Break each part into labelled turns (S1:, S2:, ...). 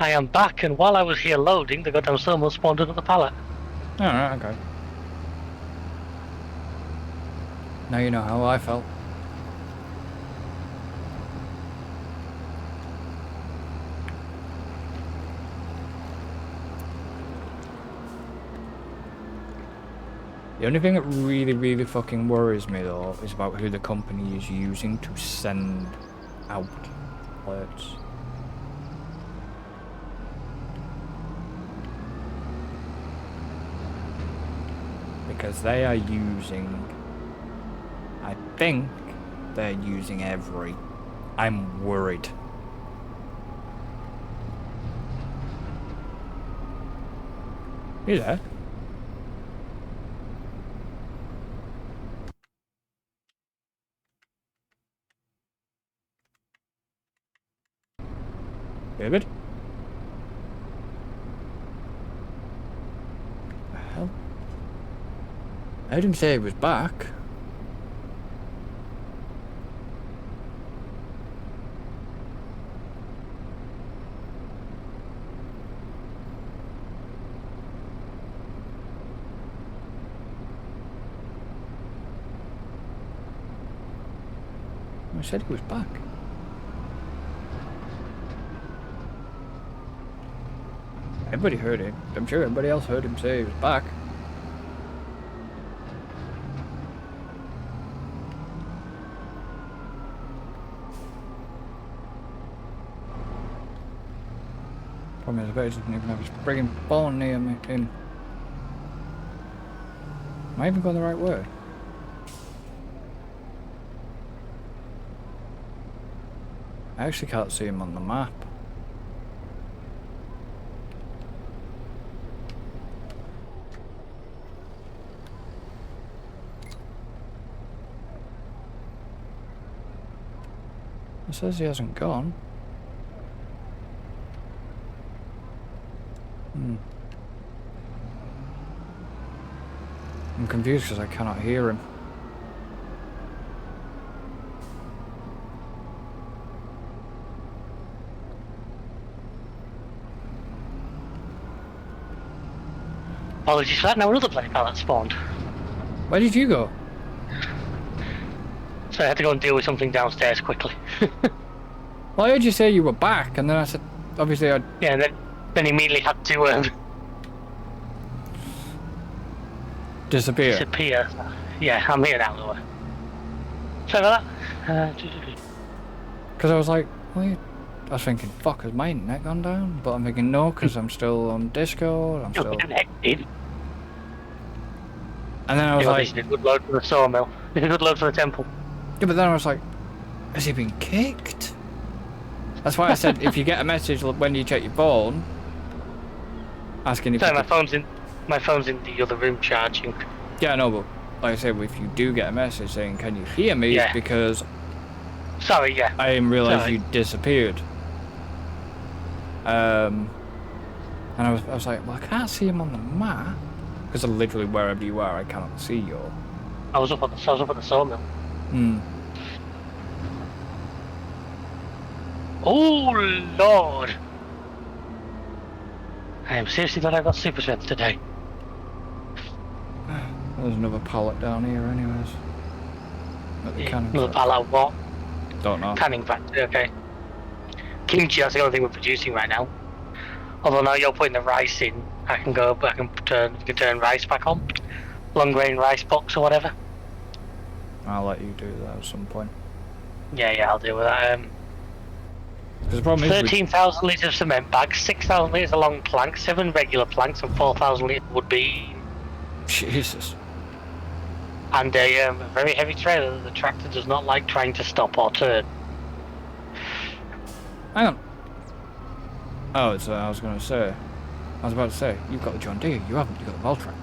S1: I am back, and while I was here loading, the goddamn sawmill spawned another pallet.
S2: Alright, okay. Now you know how I felt. The only thing that really fucking worries me though is about who the company is using to send out alerts. Because they are using, I think they're using every. I'm worried. You there? David? The hell? I heard him say he was back. I said he was back. Everybody heard it. I'm sure everybody else heard him say he was back. Problem is, I bet he doesn't even have his friggin' phone near me. Am I even going the right way? I actually can't see him on the map. It says he hasn't gone. I'm confused because I cannot hear him.
S1: Apologies for that, now another bloody pallet spawned.
S2: Where did you go?
S1: So I had to go and deal with something downstairs quickly.
S2: Well, I heard you say you were back, and then I said, obviously I...
S1: Yeah, and then immediately had to
S2: disappear.
S1: disappear. Yeah, I'm here now though. Sorry about that.
S2: Because I was like, well, I was thinking, fuck, has my internet gone down? But I'm thinking, no, because I'm still on Discord, I'm still...
S1: Connected.
S2: And then I was like...
S1: Did a good load for the sawmill. Did a good load for the temple.
S2: Yeah, but then I was like, has he been kicked? That's why I said, if you get a message when you check your phone, asking if
S1: Sorry,
S2: you
S1: my phone's in the other room charging.
S2: Yeah, I know, but like I said, if you do get a message saying, can you hear me?
S1: Yeah.
S2: It's because
S1: Sorry, yeah.
S2: I didn't realise
S1: Sorry.
S2: you disappeared. And I was like, well, I can't see him on the map. Because literally wherever you are, I cannot see you.
S1: I was up at the sawmill. Oh Lord! I am seriously glad I got super strength today.
S2: There's another pallet down here anyways. At the canning
S1: Another
S2: factory.
S1: pallet of what?
S2: Don't know.
S1: Canning factory, okay. Kimchi, that's the only thing we're producing right now. Although now you're putting the rice in, I can turn rice back on. Long grain rice box or whatever.
S2: I'll let you do that at some point.
S1: Yeah, I'll deal with that.
S2: Because the problem is
S1: 13,000 litres of cement bags, 6,000 litres of long planks, 7 regular planks, and 4,000 litres would be.
S2: Jesus.
S1: And a very heavy trailer that the tractor does not like trying to stop or turn.
S2: Hang on. Oh, it's I was about to say, you've got the John Deere, you haven't, you've got the Valtra.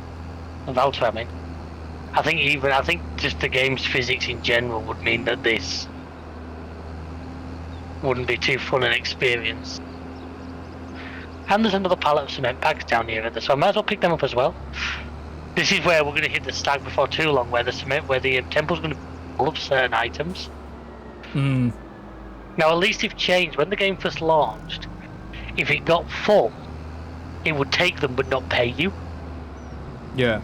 S1: The Valtra, I mean. I think just the game's physics in general would mean that this wouldn't be too fun an experience. And there's another pallet of cement bags down here, so I might as well pick them up as well. This is where we're going to hit the stag before too long, where the temple's going to be full of certain items. Now, at least they've changed. When the game first launched, If it got full, it would take them but not pay you.
S2: Yeah.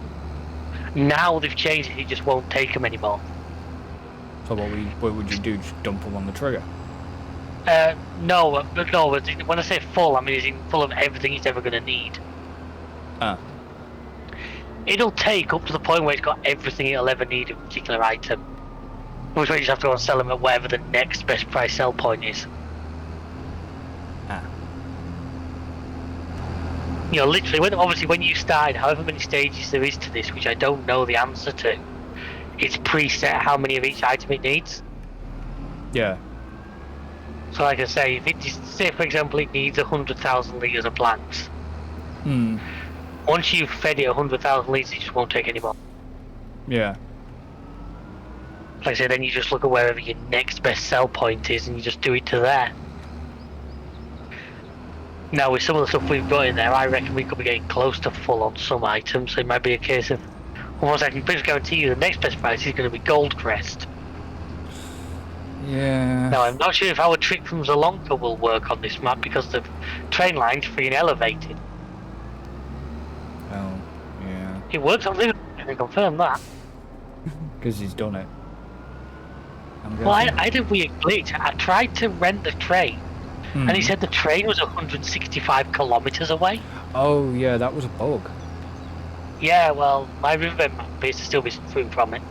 S1: Now they've changed it, it just won't take them anymore.
S2: So what would you do? Just dump them on the trigger?
S1: No. When I say full, I mean it's full of everything it's ever going to need.
S2: Ah.
S1: It'll take up to the point where it's got everything it'll ever need of a particular item. Which way you just have to go and sell them at whatever the next best price sell point is.
S2: Ah.
S1: You know, literally, when you started, however many stages there is to this, which I don't know the answer to, it's preset how many of each item it needs.
S2: Yeah.
S1: So like I say, if it say for example it needs 100,000 litres of plants, once you've fed it 100,000 litres, it just won't take any more.
S2: Yeah.
S1: Like I say, then you just look at wherever your next best sell point is and you just do it to there. Now with some of the stuff we've got in there, I reckon we could be getting close to full on some items, so it might be a case of, almost I can pretty much guarantee you the next best price is going to be Gold Crest.
S2: Yeah.
S1: Now I'm not sure if our trick from Zalonka will work on this map because the train line's free and elevated.
S2: Oh, yeah.
S1: It works on Liverpool, I can confirm that.
S2: Because he's done it.
S1: Well, I had a weird glitch. I tried to rent the train, and he said the train was 165 kilometres away.
S2: Oh, yeah, that was a bug.
S1: Yeah, well, my riverbed map appears to still be suffering from it.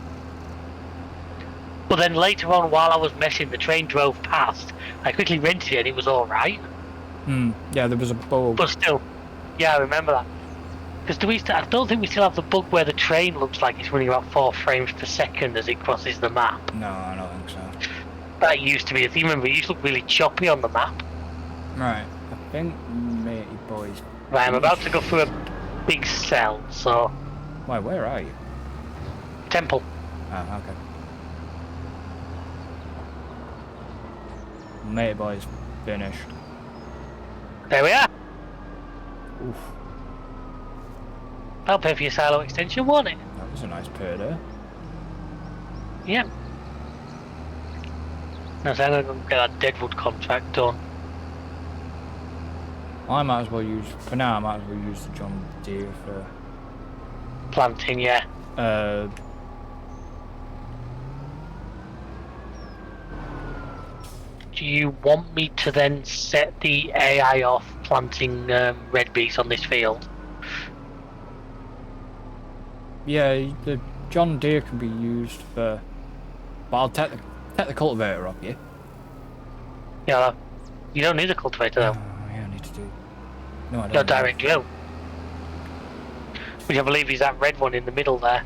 S1: But then later on, while I was messing, the train drove past. I quickly rented it and it was alright.
S2: Yeah, there was a bug.
S1: But still, yeah, I remember that. Because I don't think we still have the bug where the train looks like it's running about 4 frames per second as it crosses the map.
S2: No, I don't think so.
S1: That used to be a thing. Remember, it used to look really choppy on the map.
S2: Right, I think matey boys.
S1: Right, I'm about to go through a big cell, so...
S2: Why, where are you?
S1: Temple.
S2: Ah, okay. Matey boys finished.
S1: There we are.
S2: Oof.
S1: That'll pay for your silo extension, won't it?
S2: That was a nice pair.
S1: Yep. Now, so I'm going to go get that Deadwood contract done.
S2: I might as well use, for now, I might as well use the John Deere for...
S1: Planting, yeah. Do you want me to then set the AI off planting red beets on this field?
S2: Yeah, the John Deere can be used for... But I'll take the cultivator off you.
S1: Yeah, you don't need a cultivator though.
S2: Oh, yeah, I need to do... No, I don't.
S1: You're direct drill. Which I believe is that red one in the middle there.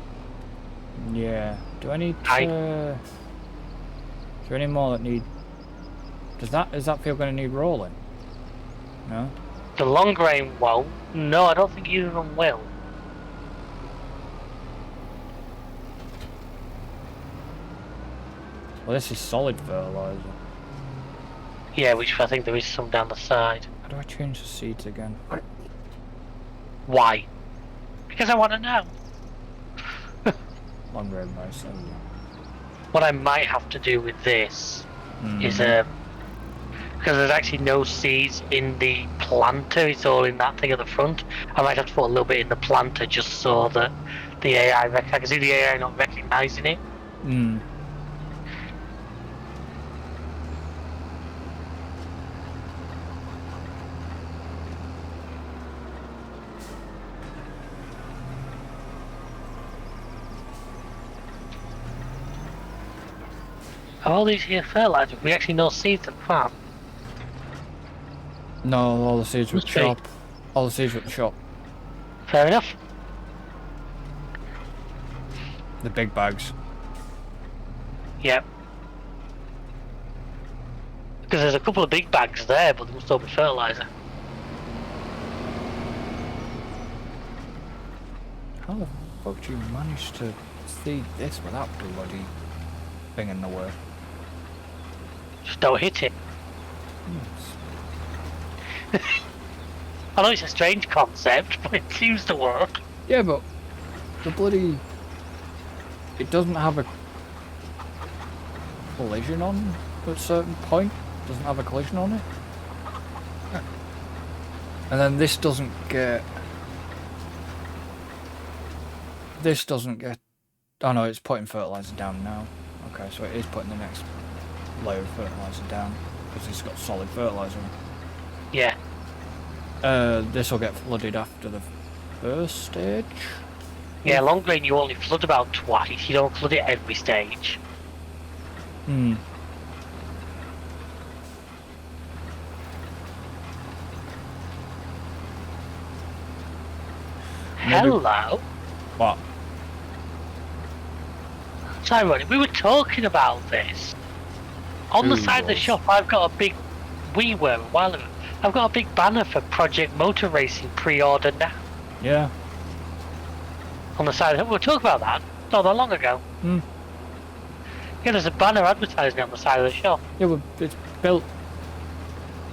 S2: Yeah. Do I need to... Is there any more that need... Is that field going to need rolling? No?
S1: The long grain won't. No, I don't think either of them will.
S2: Well, this is solid fertilizer.
S1: Yeah, which I think there is some down the side.
S2: How do I change the seeds again?
S1: Why? Because I want to know.
S2: Long grain rice.
S1: What I might have to do with this is because there's actually no seeds in the planter, it's all in that thing at the front. I might have to put a little bit in the planter just so that the AI, I can see the AI not recognising it. All these here fertilizer, we actually know seeds at the farm.
S2: No, all the seeds were at the shop. All the seeds were at the shop.
S1: Fair enough.
S2: The big bags.
S1: Yep. Because there's a couple of big bags there, but there must all be fertilizer.
S2: How the fuck do you manage to see this without bloody thing in the way?
S1: Just don't hit it.
S2: Yes.
S1: I know it's a strange concept, but it seems to work.
S2: Yeah, but the bloody... It doesn't have a collision on at a certain point. Doesn't have a collision on it. And then this doesn't get... This doesn't get... Oh no, it's putting fertilizer down now. Okay, so it is putting the next layer of fertilizer down because it's got solid fertilizer in.
S1: Yeah.
S2: This will get flooded after the first stage.
S1: Yeah, long grain you only flood about twice. You don't flood it every stage.
S2: Hmm.
S1: Hello.
S2: What?
S1: It's ironic. We were talking about this. On the
S2: Who
S1: side of the
S2: was?
S1: shop, I've got a big... We were a while ago. I've got a big banner for Project Motor Racing pre-order now.
S2: Yeah.
S1: On the side of we were talking about that not that long ago.
S2: Hmm.
S1: Yeah, there's a banner advertising on the side of the shop.
S2: Yeah, well, it's built...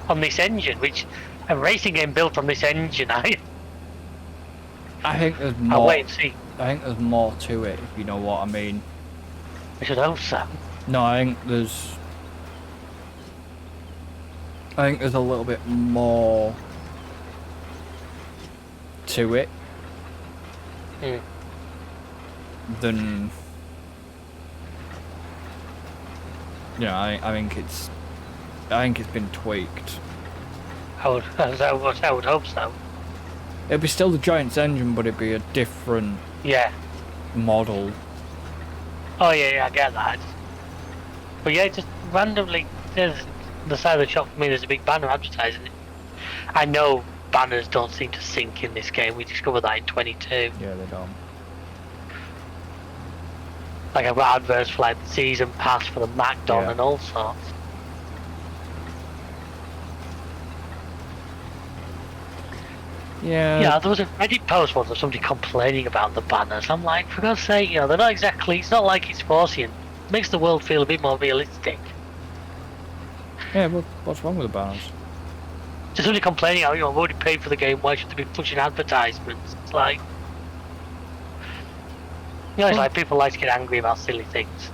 S1: On this engine, which... A racing game built on this engine,
S2: I think there's
S1: I'll
S2: more...
S1: wait and see.
S2: I think there's more to it, if you know what I mean.
S1: I should hope so.
S2: No, I think there's a little bit more to it
S1: Hmm.
S2: than, you know, I think it's been tweaked.
S1: I would hope so.
S2: It'd be still the Giant's engine, but it'd be a different
S1: Yeah.
S2: model.
S1: Oh yeah, I get that. But yeah, just randomly, there's the side of the shop for me. There's a big banner advertising it. I know banners don't seem to sync in this game. We discovered that in 22.
S2: Yeah, they don't.
S1: Like I've got adverts for like the season pass for the MacDon
S2: Yeah.
S1: and all sorts.
S2: Yeah.
S1: Yeah, there was a Reddit post once of somebody complaining about the banners. I'm like, for God's sake, you know, they're not exactly. It's not like it's forcing. It makes the world feel a bit more realistic.
S2: Yeah, but what's wrong with the banners?
S1: Just somebody complaining, oh, you know, I've already paid for the game. Why should they be pushing advertisements? It's like, you know, it's like people like to get angry about silly things.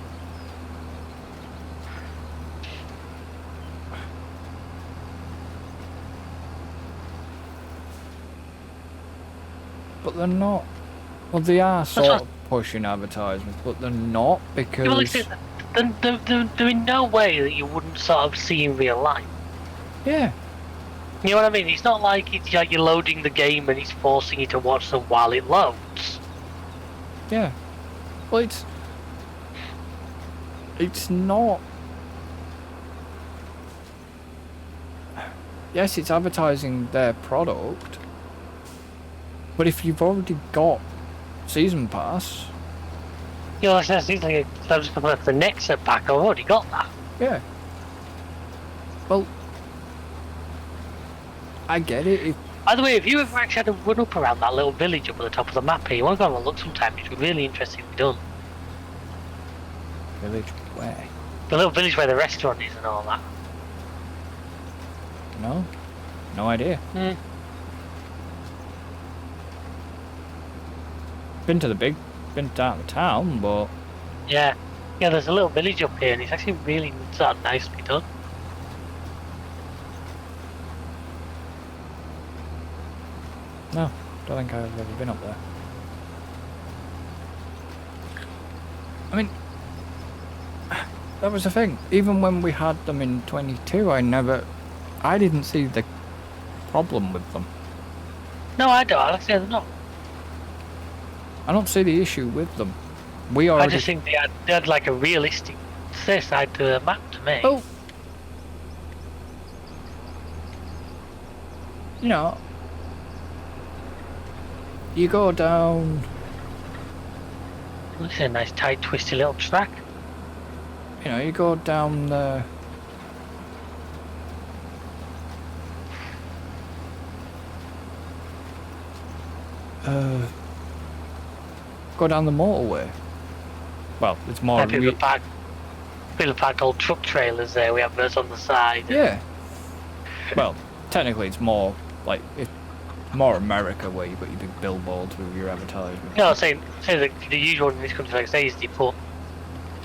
S2: But they're not. Well, they are sort
S1: what-
S2: of pushing advertisements, but they're not because.
S1: Well, they're in no way that you wouldn't sort of see in real life.
S2: Yeah.
S1: You know what I mean? It's not like it's like you're loading the game and it's forcing you to watch them while it loads.
S2: Yeah. Well, it's not. Yes, it's advertising their product, but if you've already got season pass,
S1: You know, that's like I'm just going to the next pack. I've already got that.
S2: yeah. Well, I get it.
S1: By the way, if you ever actually had a run up around that little village up at the top of the map here, you want to go and have a look sometime. It's really interestingly done.
S2: Village where?
S1: The little village where the restaurant is and all that.
S2: No idea.
S1: Mm.
S2: Been down to the town, but
S1: Yeah, there's a little village up here, and it's actually really sort of nicely done.
S2: no, don't think I've ever been up there. I mean, that was the thing. Even when we had them in 22, I didn't see the problem with them.
S1: No, I don't. Like I said, not.
S2: I don't see the issue with them.
S1: I just think they had like a realistic side to the map to me.
S2: Oh, you know, you go down.
S1: It's a nice tight twisty little track.
S2: You know, you go down the. Go down the motorway. Well, it's more.
S1: And people park old truck trailers there. We have those on the side.
S2: Yeah. Well, technically, it's more like it's more America where you've got your big billboards with your advertisements.
S1: No, say the usual in this country, like I say, is they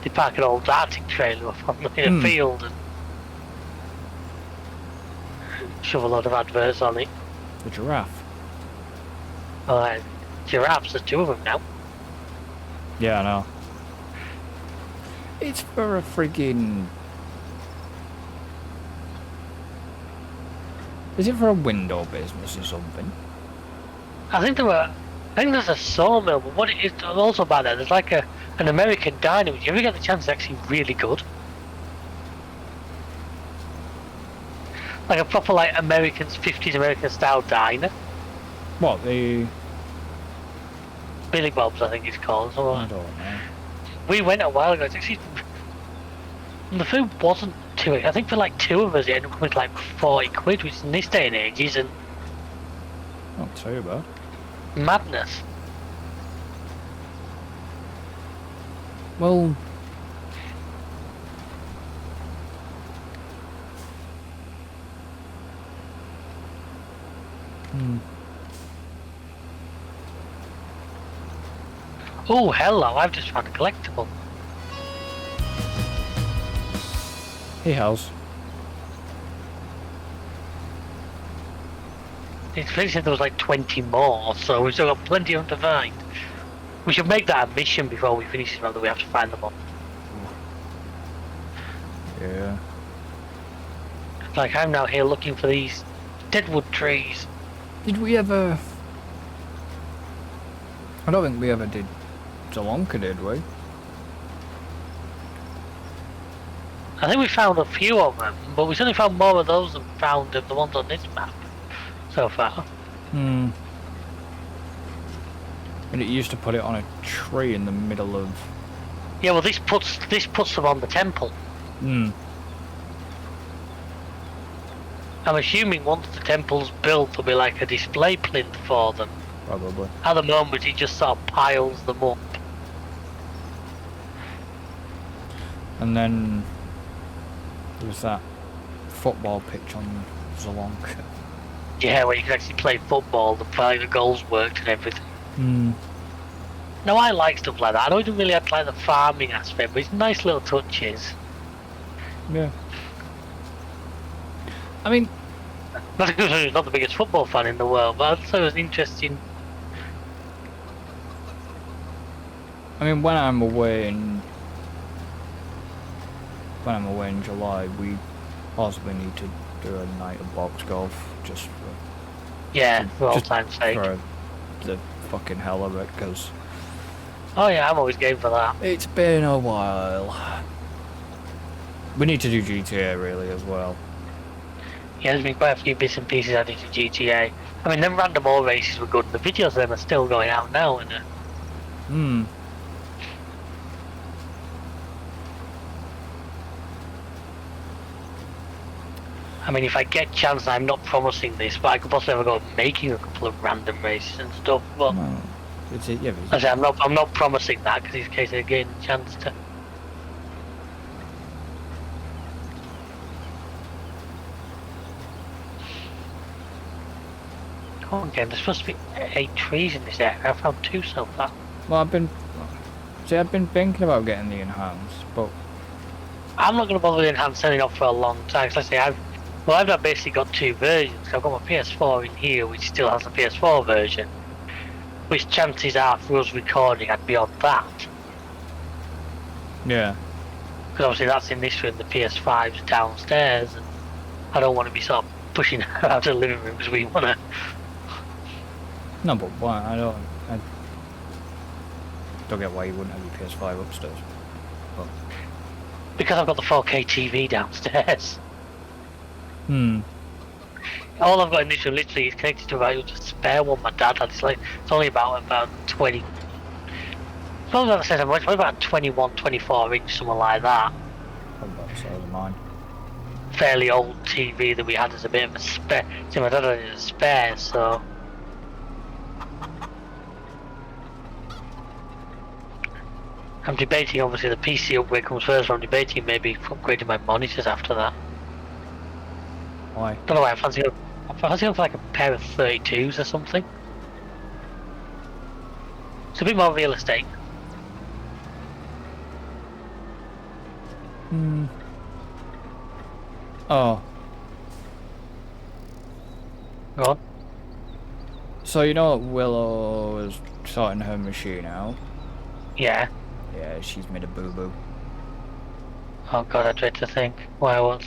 S1: park an old Arctic trailer up on the field and shove a lot of adverts on it.
S2: The giraffe.
S1: Giraffes, there's two of them now.
S2: Yeah, I know. It's for a friggin'... Is it for a window business or something?
S1: I think there's a sawmill, but what it is also about that, there's like an American diner, which you ever get the chance is actually really good. Like a proper like 50s American style diner.
S2: What, the...
S1: Billy Bob's, I think it's called. So
S2: I don't know.
S1: we went a while ago. It's actually, the food wasn't too. I think for like two of us, it ended up with like 40 quid, which in this day and age isn't
S2: Not too bad.
S1: madness.
S2: Well...
S1: Oh, hello! I've just found a collectible.
S2: He has.
S1: It's really said there was like 20 more, so we've still got plenty of them to find. We should make that a mission before we finish this, rather we have to find them all.
S2: Yeah.
S1: Like I'm now here looking for these deadwood trees.
S2: Did we ever... I don't think we ever did Sri Lanka, did we?
S1: I think we found a few of them, but we certainly found more of those than we found of the ones on this map so far.
S2: Hmm. And it used to put it on a tree in the middle of...
S1: Yeah, well this puts them on the temple.
S2: Hmm.
S1: I'm assuming once the temple's built there'll be like a display plinth for them.
S2: Probably.
S1: At the moment it just sort of piles them up.
S2: And then... There's that football pitch on Sri Lanka.
S1: Yeah, where you can actually play football, the goals worked and everything.
S2: Hmm.
S1: No, I like stuff like that. I don't really like the farming aspect, but it's nice little touches.
S2: Yeah. I mean...
S1: Not because I'm not the biggest football fan in the world, but also it's interesting.
S2: I mean, when I'm away in July, we possibly need to do a night of box golf, just for...
S1: Yeah, for all
S2: just
S1: time's sake.
S2: for the fucking hell of it, because...
S1: Oh yeah, I'm always game for that.
S2: It's been a while. We need to do GTA, really, as well.
S1: Yeah, there's been quite a few bits and pieces added to GTA. I mean, them random all races were good, and the videos of them are still going out now, and
S2: Hmm.
S1: I mean, if I get a chance, I'm not promising this, but I could possibly have a go at making a couple of random races and stuff. But
S2: Well, yeah, but
S1: I say I'm not promising that because in case I get a chance to. Come on, game. There's supposed to be 8 trees in this area. I found 2 so far.
S2: well, I've been thinking about getting the enhanced, but
S1: I'm not going to bother with enhanced setting up for a long time. Cause I've now basically got 2 versions. I've got my PS4 in here, which still has the PS4 version. Which chances are, for us recording, I'd be on that.
S2: yeah.
S1: Because obviously that's in this room, the PS5's downstairs, and I don't want to be sort of pushing her out of the living room because we want to.
S2: No, but why? I don't get why you wouldn't have your PS5 upstairs. But
S1: Because I've got the 4K TV downstairs.
S2: hmm.
S1: All I've got in this room literally is connected to about a spare one my dad had. It's only about 20. It's probably about the same. It's probably about 21, 24 inch, something like that.
S2: Probably about the size of mine.
S1: Fairly old TV that we had as a bit of a spare. See, my dad had it as a spare, so. I'm debating, obviously, the PC upgrade comes first, but I'm debating maybe upgrading my monitors after that.
S2: Why?
S1: Don't know why, I fancy going for like a pair of 32s or something. It's a bit more real estate.
S2: Hmm. Oh.
S1: Go on.
S2: So you know Willow is sorting her machine out.
S1: Yeah.
S2: Yeah, she's made a boo-boo.
S1: Oh god, I dread to think why I was.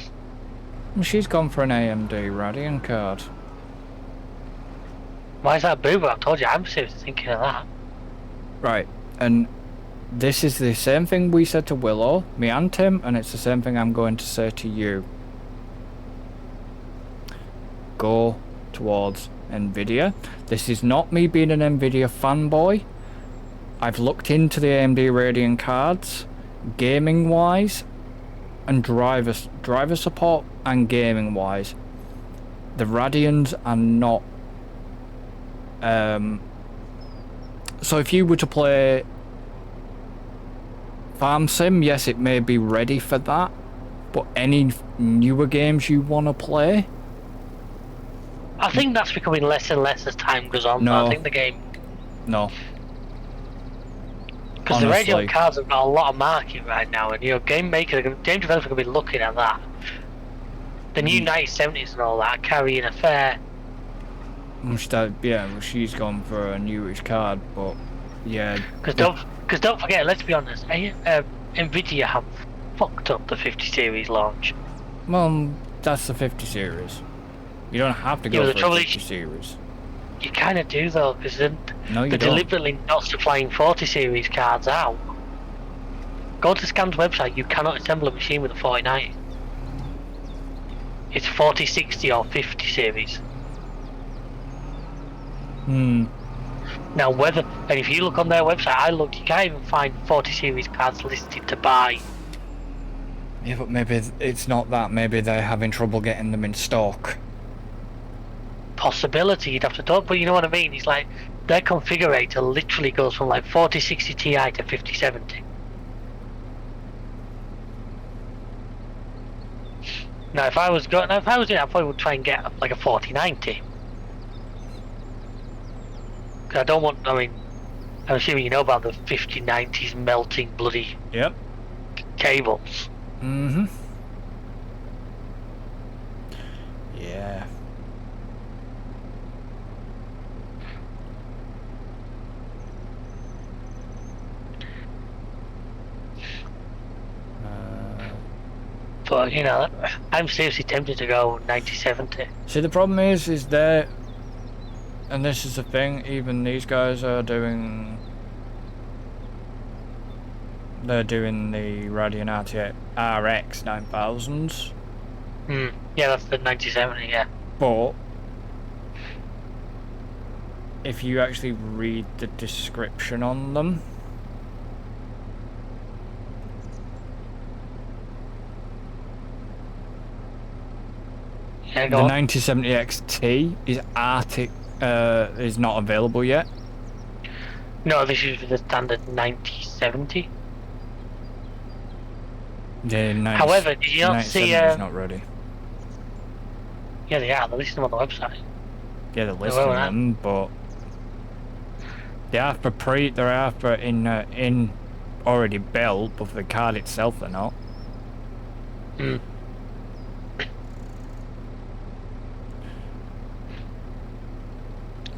S2: She's gone for an AMD Radeon card.
S1: Why is that boo? I told you, I'm seriously thinking of that.
S2: Right, and this is the same thing we said to Willow, me and Tim, and it's the same thing I'm going to say to you. Go towards Nvidia. This is not me being an Nvidia fanboy. I've looked into the AMD Radeon cards, gaming wise, and driver support and gaming wise. The Radeons are not. So if you were to play Farm Sim, yes, it may be ready for that. But any newer games you want to play,
S1: I think that's becoming less and less as time goes on.
S2: No.
S1: I think the game,
S2: no.
S1: because the radio
S2: Honestly.
S1: cards have got a lot of market right now, and game developers are going to be looking at that. The new 9070s and all that are carrying a fair.
S2: Yeah, she's gone for a newish card, but yeah.
S1: Because don't forget, let's be honest, Nvidia have fucked up the 50 series launch.
S2: Well, that's the 50 series. You don't have to go for a 50 series.
S1: You kind of do though, because they're deliberately not supplying 40 series cards out. Go to Scam's website, you cannot assemble a machine with a 4090. It's 4060 or 50 series. Now and if you look on their website, I looked, you can't even find 40 series cards listed to buy.
S2: Yeah, but maybe it's not that. Maybe they're having trouble getting them in stock.
S1: Possibility, you'd have to talk, but you know what I mean? It's like their configurator literally goes from like 4060 Ti to 5070. Now, if I was doing it, I probably would try and get like a 4090. I don't want. I mean, I'm assuming you know about the 5090s melting bloody cables.
S2: Yeah.
S1: But you know, I'm seriously tempted to go 9070.
S2: See, the problem is there, and this is the thing. Even these guys are doing. They're doing the Radeon RX 9000s.
S1: Yeah, that's the 9070. Yeah.
S2: But if you actually read the description on them,
S1: yeah,
S2: the 9070 XT is not available yet.
S1: No, this is the standard 9070.
S2: Yeah,
S1: however, did you not see?
S2: It's not ready.
S1: Yeah, they are. They're listing them on the website.
S2: Yeah, they're listing them, but they're after in already built, but for the card itself, they're not.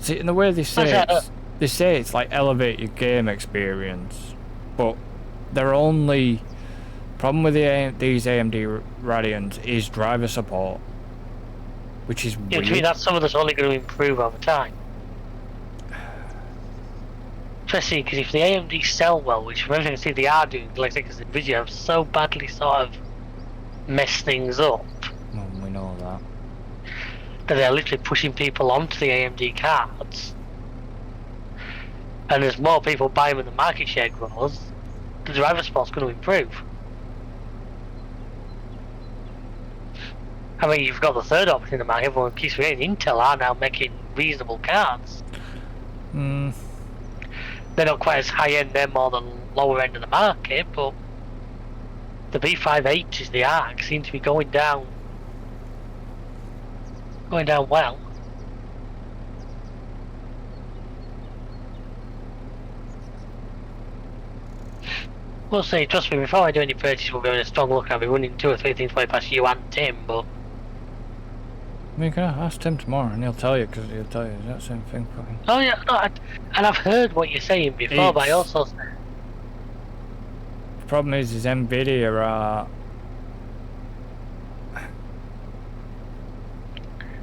S2: See, in the way they say it's like elevate your game experience, but they're only problem with these AMD Radeons is driver support, which is weird.
S1: To me, that's something that's only going to improve over time. Especially because if the AMD sell well, which from everything I see they are doing, like I said, because Nvidia have so badly sort of messed things up.
S2: Well, we know that.
S1: That they're literally pushing people onto the AMD cards. And as more people buy them and the market share grows, the driver support's going to improve. I mean, you've got the third option in the market. Everyone keeps forgetting Intel are now making reasonable cards. They're not quite as high end, they're more the lower end of the market, but the B580s, the ARC, seem to be going down well. We'll see, trust me, before I do any purchase, we'll go in a strong look. I'll be running 2 or 3 things way past you and Tim, but
S2: I mean, you can ask Tim tomorrow and he'll tell you, because he'll tell you the exact same thing. Fucking.
S1: Oh yeah, no, and I've heard what you're saying before, but I also
S2: The problem is Nvidia are...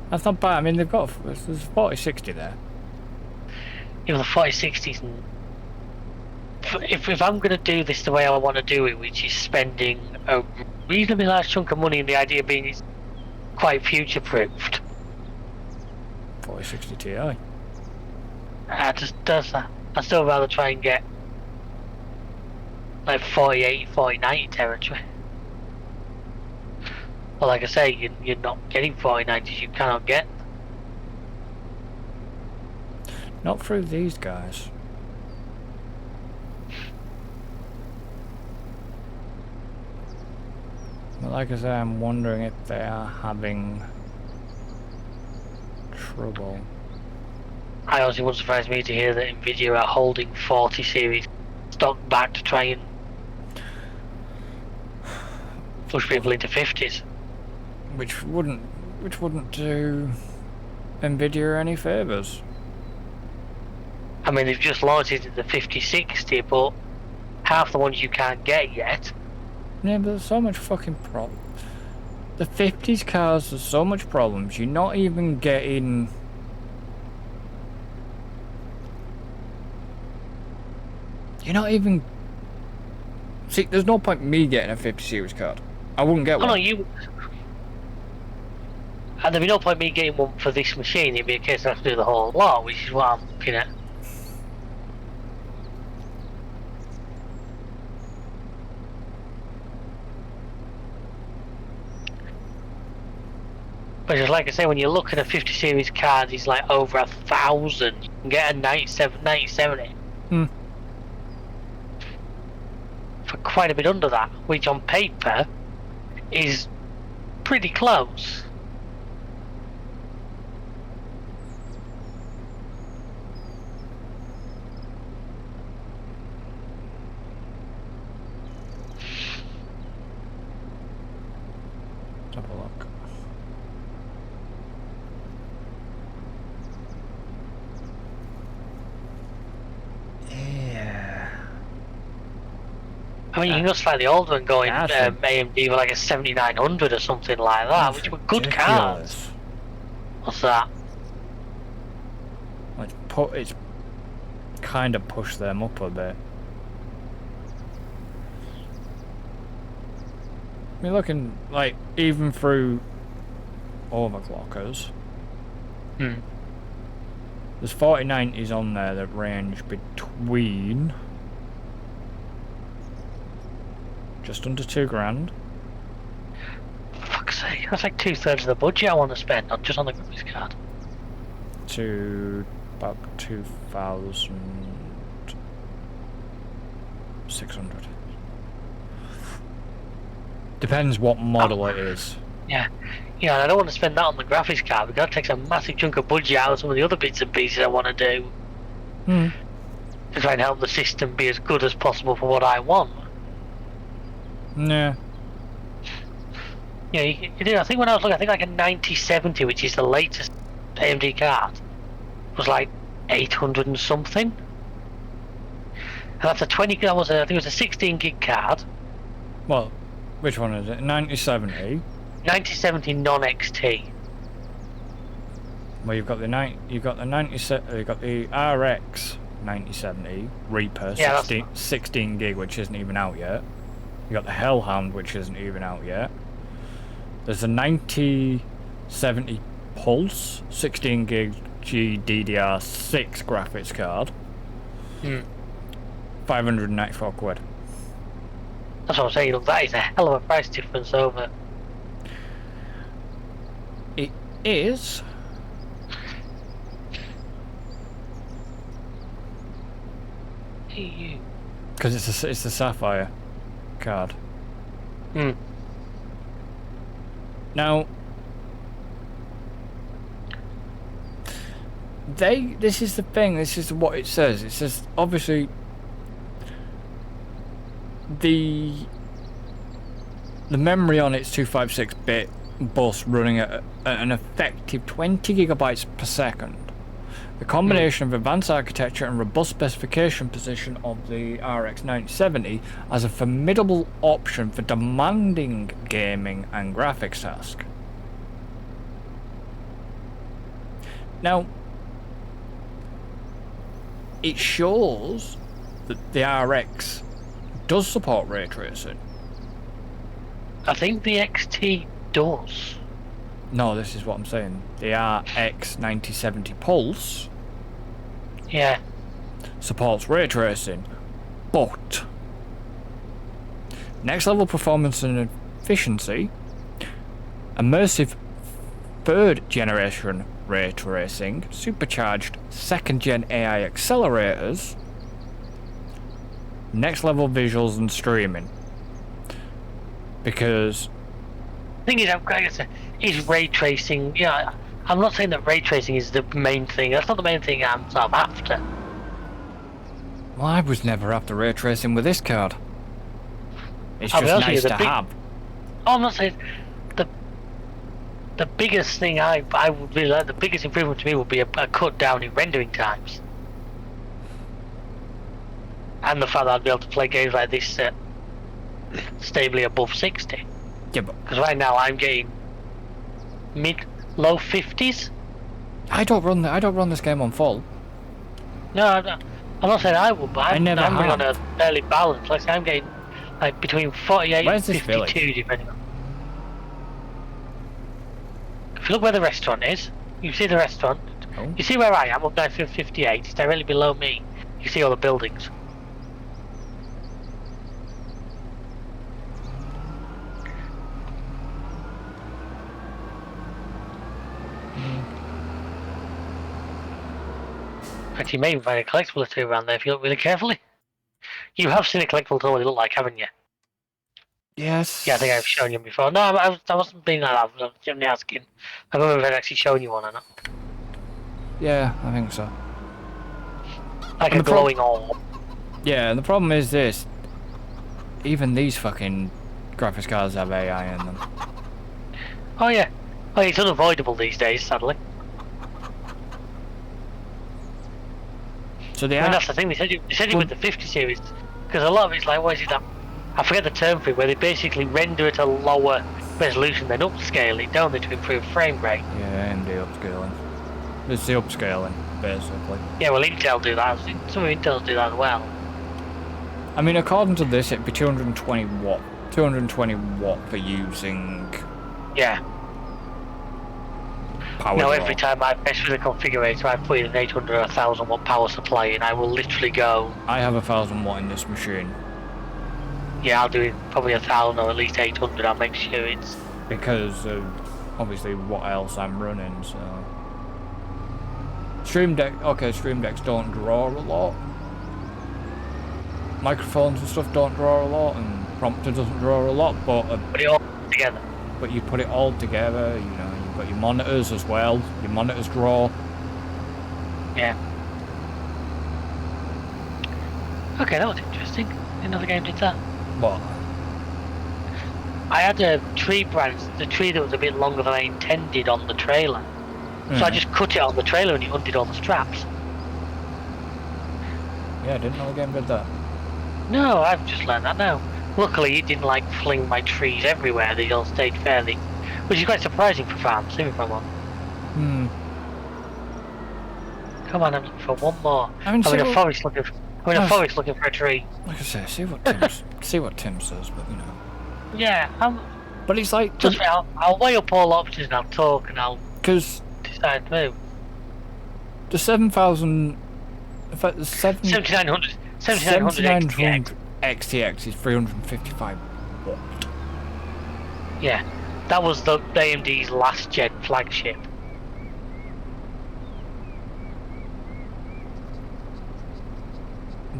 S2: That's not bad. I mean, they've got... There's 4060 there.
S1: you know the 4060s. And if I'm going to do this the way I want to do it, which is spending a reasonably large chunk of money, and the idea being it's quite future-proofed.
S2: 4060 Ti.
S1: I still rather try and get like 4080, 4090 territory. But like I say, you're not getting 4090s, you cannot get.
S2: Not through these guys. But like I say, I'm wondering if they are having trouble.
S1: I honestly wouldn't surprise me to hear that Nvidia are holding 40 series stock back to try and push people into 50s.
S2: Which wouldn't do Nvidia any favours.
S1: I mean, they've just launched it at the 5060, but half the ones you can't get yet.
S2: Yeah, but there's so much fucking problem. The 50s cars, there's so much problems. You're not even getting... You're not even... See, there's no point in me getting a 50 series card. I wouldn't get one.
S1: Oh no, you... And there'd be no point me getting one for this machine, it'd be a case I have to do the whole lot, which is what I'm looking at. But just like I say, when you look at a 50 series card, it's like over 1,000. You can get a 97, 9070 for quite a bit under that, which on paper is pretty close.
S2: Have a look. Yeah.
S1: I mean, you can go slightly older and go in
S2: That's
S1: AMD with like a 7900 or something like that, which were good cards. What's that?
S2: It's kind of pushed them up a bit. I mean, looking like even through overclockers, there's 4090s on there that range between just under $2,000.
S1: For fuck's sake, that's like 2/3 of the budget I want to spend on just on the graphics card.
S2: To about 2,600. Depends what model it is.
S1: Yeah, and I don't want to spend that on the graphics card because that takes a massive chunk of budget out of some of the other bits and pieces I want to do to try and help the system be as good as possible for what I want.
S2: Yeah.
S1: Yeah, you do. I think when I was looking, I think like a 9070, which is the latest AMD card, was like 800 and something. And that's a 20. I think it was a 16 gig card.
S2: Well, which one is it? 9070.
S1: 9070 non-XT.
S2: Well, you've got the you've got the RX 9070 Reaper,
S1: Yeah,
S2: 16 gig, which isn't even out yet. You got the Hellhound, which isn't even out yet. There's a 9070 Pulse 16 gig GDDR6 graphics card. 594 quid.
S1: That's what I'm saying. Look, that is a hell of a price difference over.
S2: It is. Because it's a Sapphire card. Now, this is the thing. This is what it says. It says obviously the memory on it's 256-bit bus running at an effective 20 gigabytes per second. The combination of advanced architecture and robust specification position of the RX 9070 as a formidable option for demanding gaming and graphics tasks. Now, it shows that the RX does support ray tracing.
S1: I think the XT does.
S2: No, this is what I'm saying. The RX 9070 Pulse
S1: Yeah.
S2: supports ray tracing, but next level performance and efficiency, immersive third generation ray tracing, supercharged second gen AI accelerators, next level visuals and streaming. Because
S1: The thing is, is ray tracing. Yeah, I'm not saying that ray tracing is the main thing. That's not the main thing I'm sort of after.
S2: well, I was never after ray tracing with this card. It's
S1: I'll be
S2: just
S1: honest
S2: nice
S1: with you,
S2: to have.
S1: Oh, I'm not saying the biggest thing I would really like. The biggest improvement to me would be a cut down in rendering times, and the fact that I'd be able to play games like this stably above 60.
S2: Yeah, but
S1: Because right now I'm getting low 50s.
S2: I don't run this game on full.
S1: No, I'm not saying I would, but I'm
S2: never
S1: running
S2: have.
S1: on a fairly balanced. Like I'm getting like between 48
S2: Where's
S1: and
S2: this
S1: 52,
S2: village?
S1: depending on. If you look where the restaurant is, you see the restaurant.
S2: Oh.
S1: You see where I am, up there to 58. It's directly below me. You see all the buildings. In fact, you may even find a collectible or two around there if you look really carefully. You have seen a collectible toy what it look like, haven't you?
S2: Yes.
S1: Yeah, I think I've shown you before. No, I wasn't being like that. I was only asking. I don't know if I've actually shown you one or not.
S2: Yeah, I think so.
S1: Like
S2: And
S1: a
S2: the prob-
S1: glowing orb.
S2: Yeah, and the problem is this. Even these fucking graphics cards have AI in them.
S1: Oh yeah. Oh, it's unavoidable these days, sadly.
S2: So they
S1: I mean,
S2: are.
S1: that's the thing. They said it with the 50 series, because a lot of it's like, what is it that? I forget the term for it, where they basically render at a lower resolution, then upscale it, don't they, to improve frame rate?
S2: Yeah, AMD upscaling. It's the upscaling, basically.
S1: Yeah, well, Intel do that. Some of Intels do that as well.
S2: I mean, according to this, it'd be 220 watt. 220 watt for using
S1: Yeah.
S2: power
S1: Now,
S2: draw.
S1: every time I mess with the configurator, I put in an 800 or 1000 watt power supply, and I will literally go,
S2: I have 1000 watt in this machine.
S1: yeah, I'll do it probably 1000 or at least 800. I'll make sure it's.
S2: Because of, obviously, what else I'm running, so... Stream Deck, okay, Stream Decks don't draw a lot. Microphones and stuff don't draw a lot, and Prompter doesn't draw a lot, but
S1: Put it all together.
S2: but you put it all together, you know, you've got your monitors as well, your monitors draw.
S1: Yeah. Okay, that was interesting. Another game did that.
S2: What?
S1: I had a tree branch, the tree that was a bit longer than I intended on the trailer. So I just cut it on the trailer and it undid all the straps.
S2: Yeah, I didn't know the game did that.
S1: No, I've just learned that now. Luckily, it didn't like fling my trees everywhere. They all stayed fairly, which is quite surprising for farms. Even from one. Come on, I'm looking for one more.
S2: I mean,
S1: I'm in a forest looking. I'm in a forest looking for a tree.
S2: Like I say, see what Tim says, but you know.
S1: Yeah,
S2: But it's like
S1: just I'll weigh up all options and I'll talk and I'll
S2: because
S1: decide to move.
S2: the 7000, in fact, the
S1: 7900
S2: 7900 XTX is 355 watt.
S1: Yeah, that was the AMD's last gen flagship.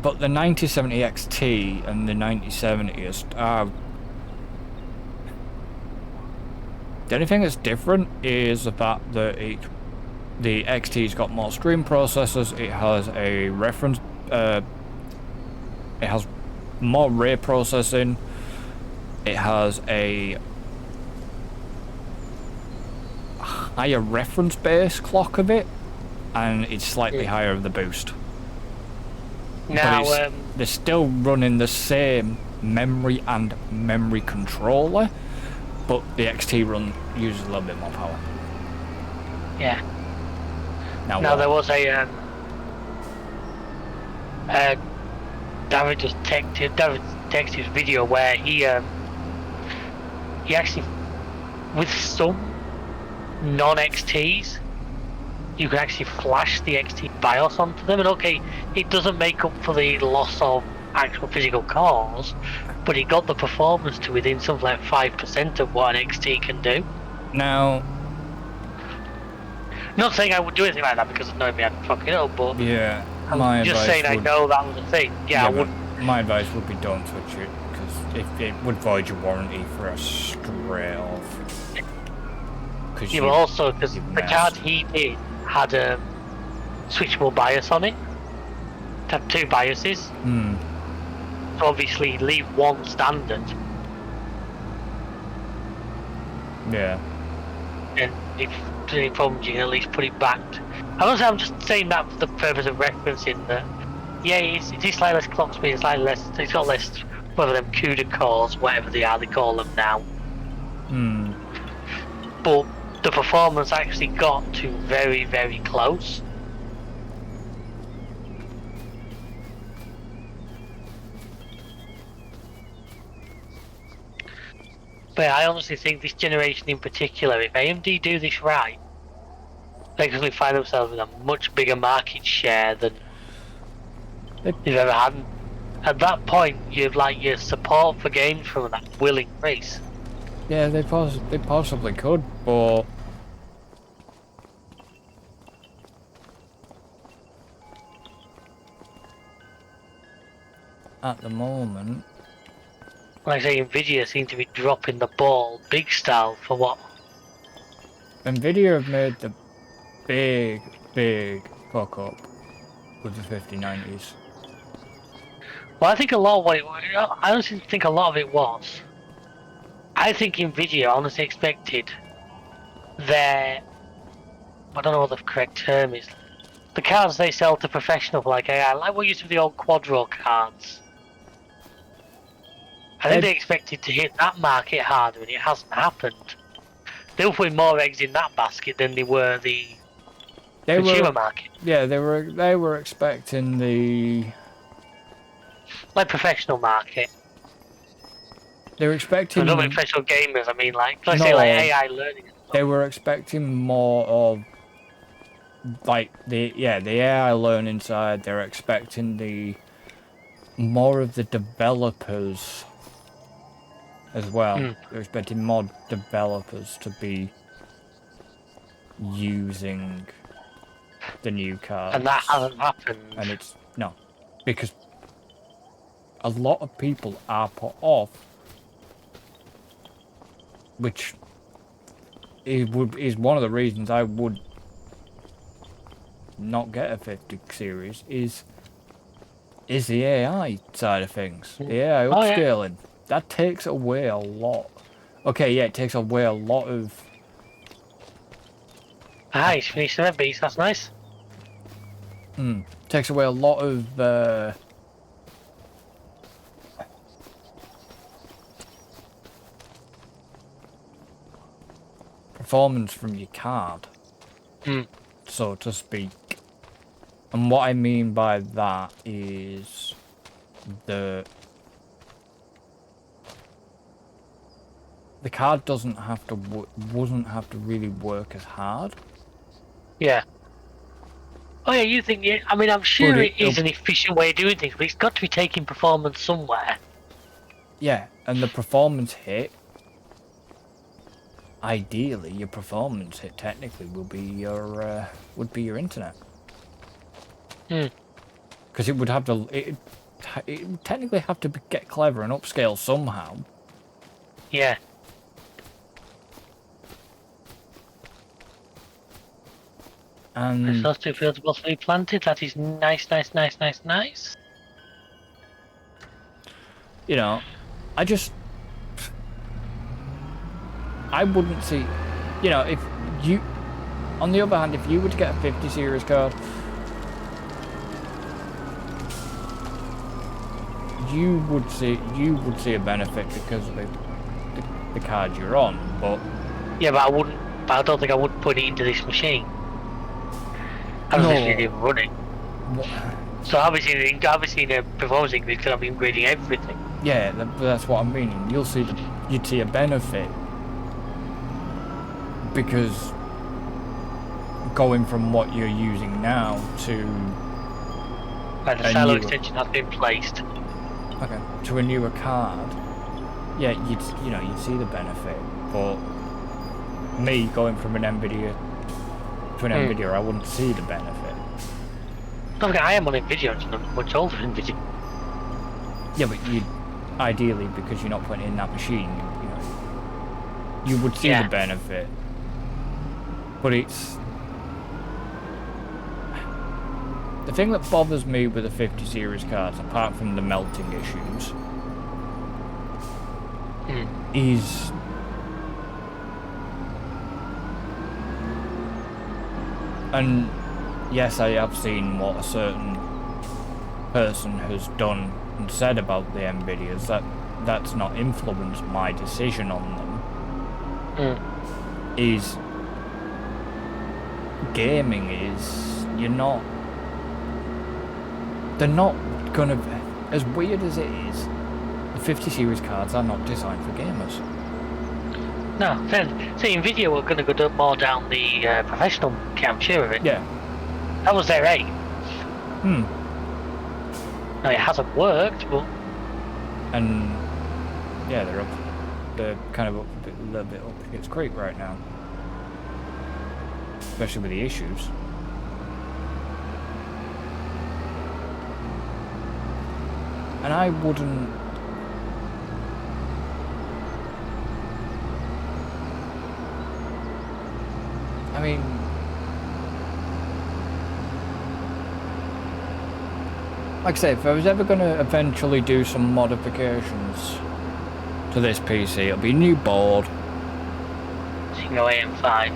S2: But the 9070 XT and the 9070 are. The only thing that's different is the fact that the XT's got more stream processors. It has a reference. It has more ray processing. It has a higher reference base clock of it, and it's slightly higher of the boost.
S1: Now,
S2: But they're still running the same memory and memory controller, but the XT run uses a little bit more power.
S1: yeah.
S2: Now
S1: there was a David texted video where he actually, with some non-XTs, you can actually flash the XT BIOS onto them, and okay, it doesn't make up for the loss of actual physical cores, but it got the performance to within something like 5% of what an XT can do.
S2: Now,
S1: not saying I would do anything like that because I know me, I'd fuck it up, but
S2: yeah,
S1: I'm just saying I know that was a thing. Yeah, I wouldn't.
S2: My advice would be don't touch it, because it would void your warranty for a straight off.
S1: Yeah, but also because the card he did had a switchable BIOS on it. It had 2 BIOSes. So obviously leave one standard.
S2: Yeah.
S1: And if there's any problems, you can at least put it back. I'm just saying that for the purpose of referencing that. Yeah, it is slightly less clock speed, slightly less. It's got less, whether them CUDA cores, whatever they are, they call them now. But the performance actually got to very, very close. But I honestly think this generation in particular, if AMD do this right, they're going to find themselves with a much bigger market share than they've ever had. At that point, you've like your support for games from that will increase.
S2: Yeah, they possibly could, but at the moment,
S1: Like I say, Nvidia seem to be dropping the ball big style for what?
S2: Nvidia have made the big fuck up with the 5090s.
S1: Well, I think a lot of what I honestly think a lot of it was. I think Nvidia honestly expected their, I don't know what the correct term is, the cards they sell to professional like AI, like what used to be the old Quadro cards. I think they expected to hit that market harder, and it hasn't happened. They were putting more eggs in that basket than they were the consumer market.
S2: Yeah, they were expecting the
S1: Like professional market.
S2: They were expecting.
S1: Not professional gamers. I mean, like say, like AI learning.
S2: They were expecting more of like the AI learning side. They're expecting the more of the developers as well. They're expecting more developers to be using the new cards.
S1: And that hasn't happened.
S2: And it's no, because a lot of people are put off, which is one of the reasons I would not get a 50 series is the AI side of things. The AI upscaling. Yeah. That takes away a lot. Okay, yeah, it takes away a lot of...
S1: Ah, he's finished the red beast, that's nice.
S2: Takes away a lot of... performance from your card, so to speak. And what I mean by that is the card wouldn't have to really work as hard.
S1: Yeah. Oh yeah, you think? I mean, I'm sure it is an efficient way of doing things, but it's got to be taking performance somewhere.
S2: Yeah, and the performance hit. Ideally, your performance hit technically would be your internet. Because it would have to. It would technically have to get clever and upscale somehow.
S1: Yeah.
S2: And
S1: those 2 fields are both replanted. That is nice.
S2: You know, I wouldn't see, you know, if On the other hand, if you were to get a 50 series card, you would see a benefit because of the card you're on, but
S1: yeah, but I wouldn't. But I don't think I would put it into this machine. I don't think it's even running.
S2: What?
S1: So obviously they're proposing because I'm upgrading everything.
S2: Yeah, that's what I mean. You'd see a benefit because going from what you're using now to
S1: And the silo extension has been placed.
S2: Okay, to a newer card. Yeah, you'd see the benefit, but me going from an NVIDIA to an NVIDIA, I wouldn't see the benefit.
S1: Don't forget, I am on NVIDIA, I'm much older than NVIDIA.
S2: Yeah, but ideally, because you're not putting it in that machine, you would see the benefit. But it's... The thing that bothers me with the 50 series cards, apart from the melting issues, is... And yes, I have seen what a certain person has done and said about the NVIDIAs, that's not influenced my decision on them. Is gaming is, they're not gonna, as weird as it is, the 50 series cards are not designed for gamers.
S1: No, see, NVIDIA were going to go more down the professional camp, sure of it.
S2: Yeah.
S1: That was their aim. Now, it hasn't worked, but...
S2: And, yeah, they're kind of a little bit up against creek right now. Especially with the issues. And I wouldn't... I mean... Like I say, if I was ever going to eventually do some modifications to this PC, it'll be a new board.
S1: So you can go AM5.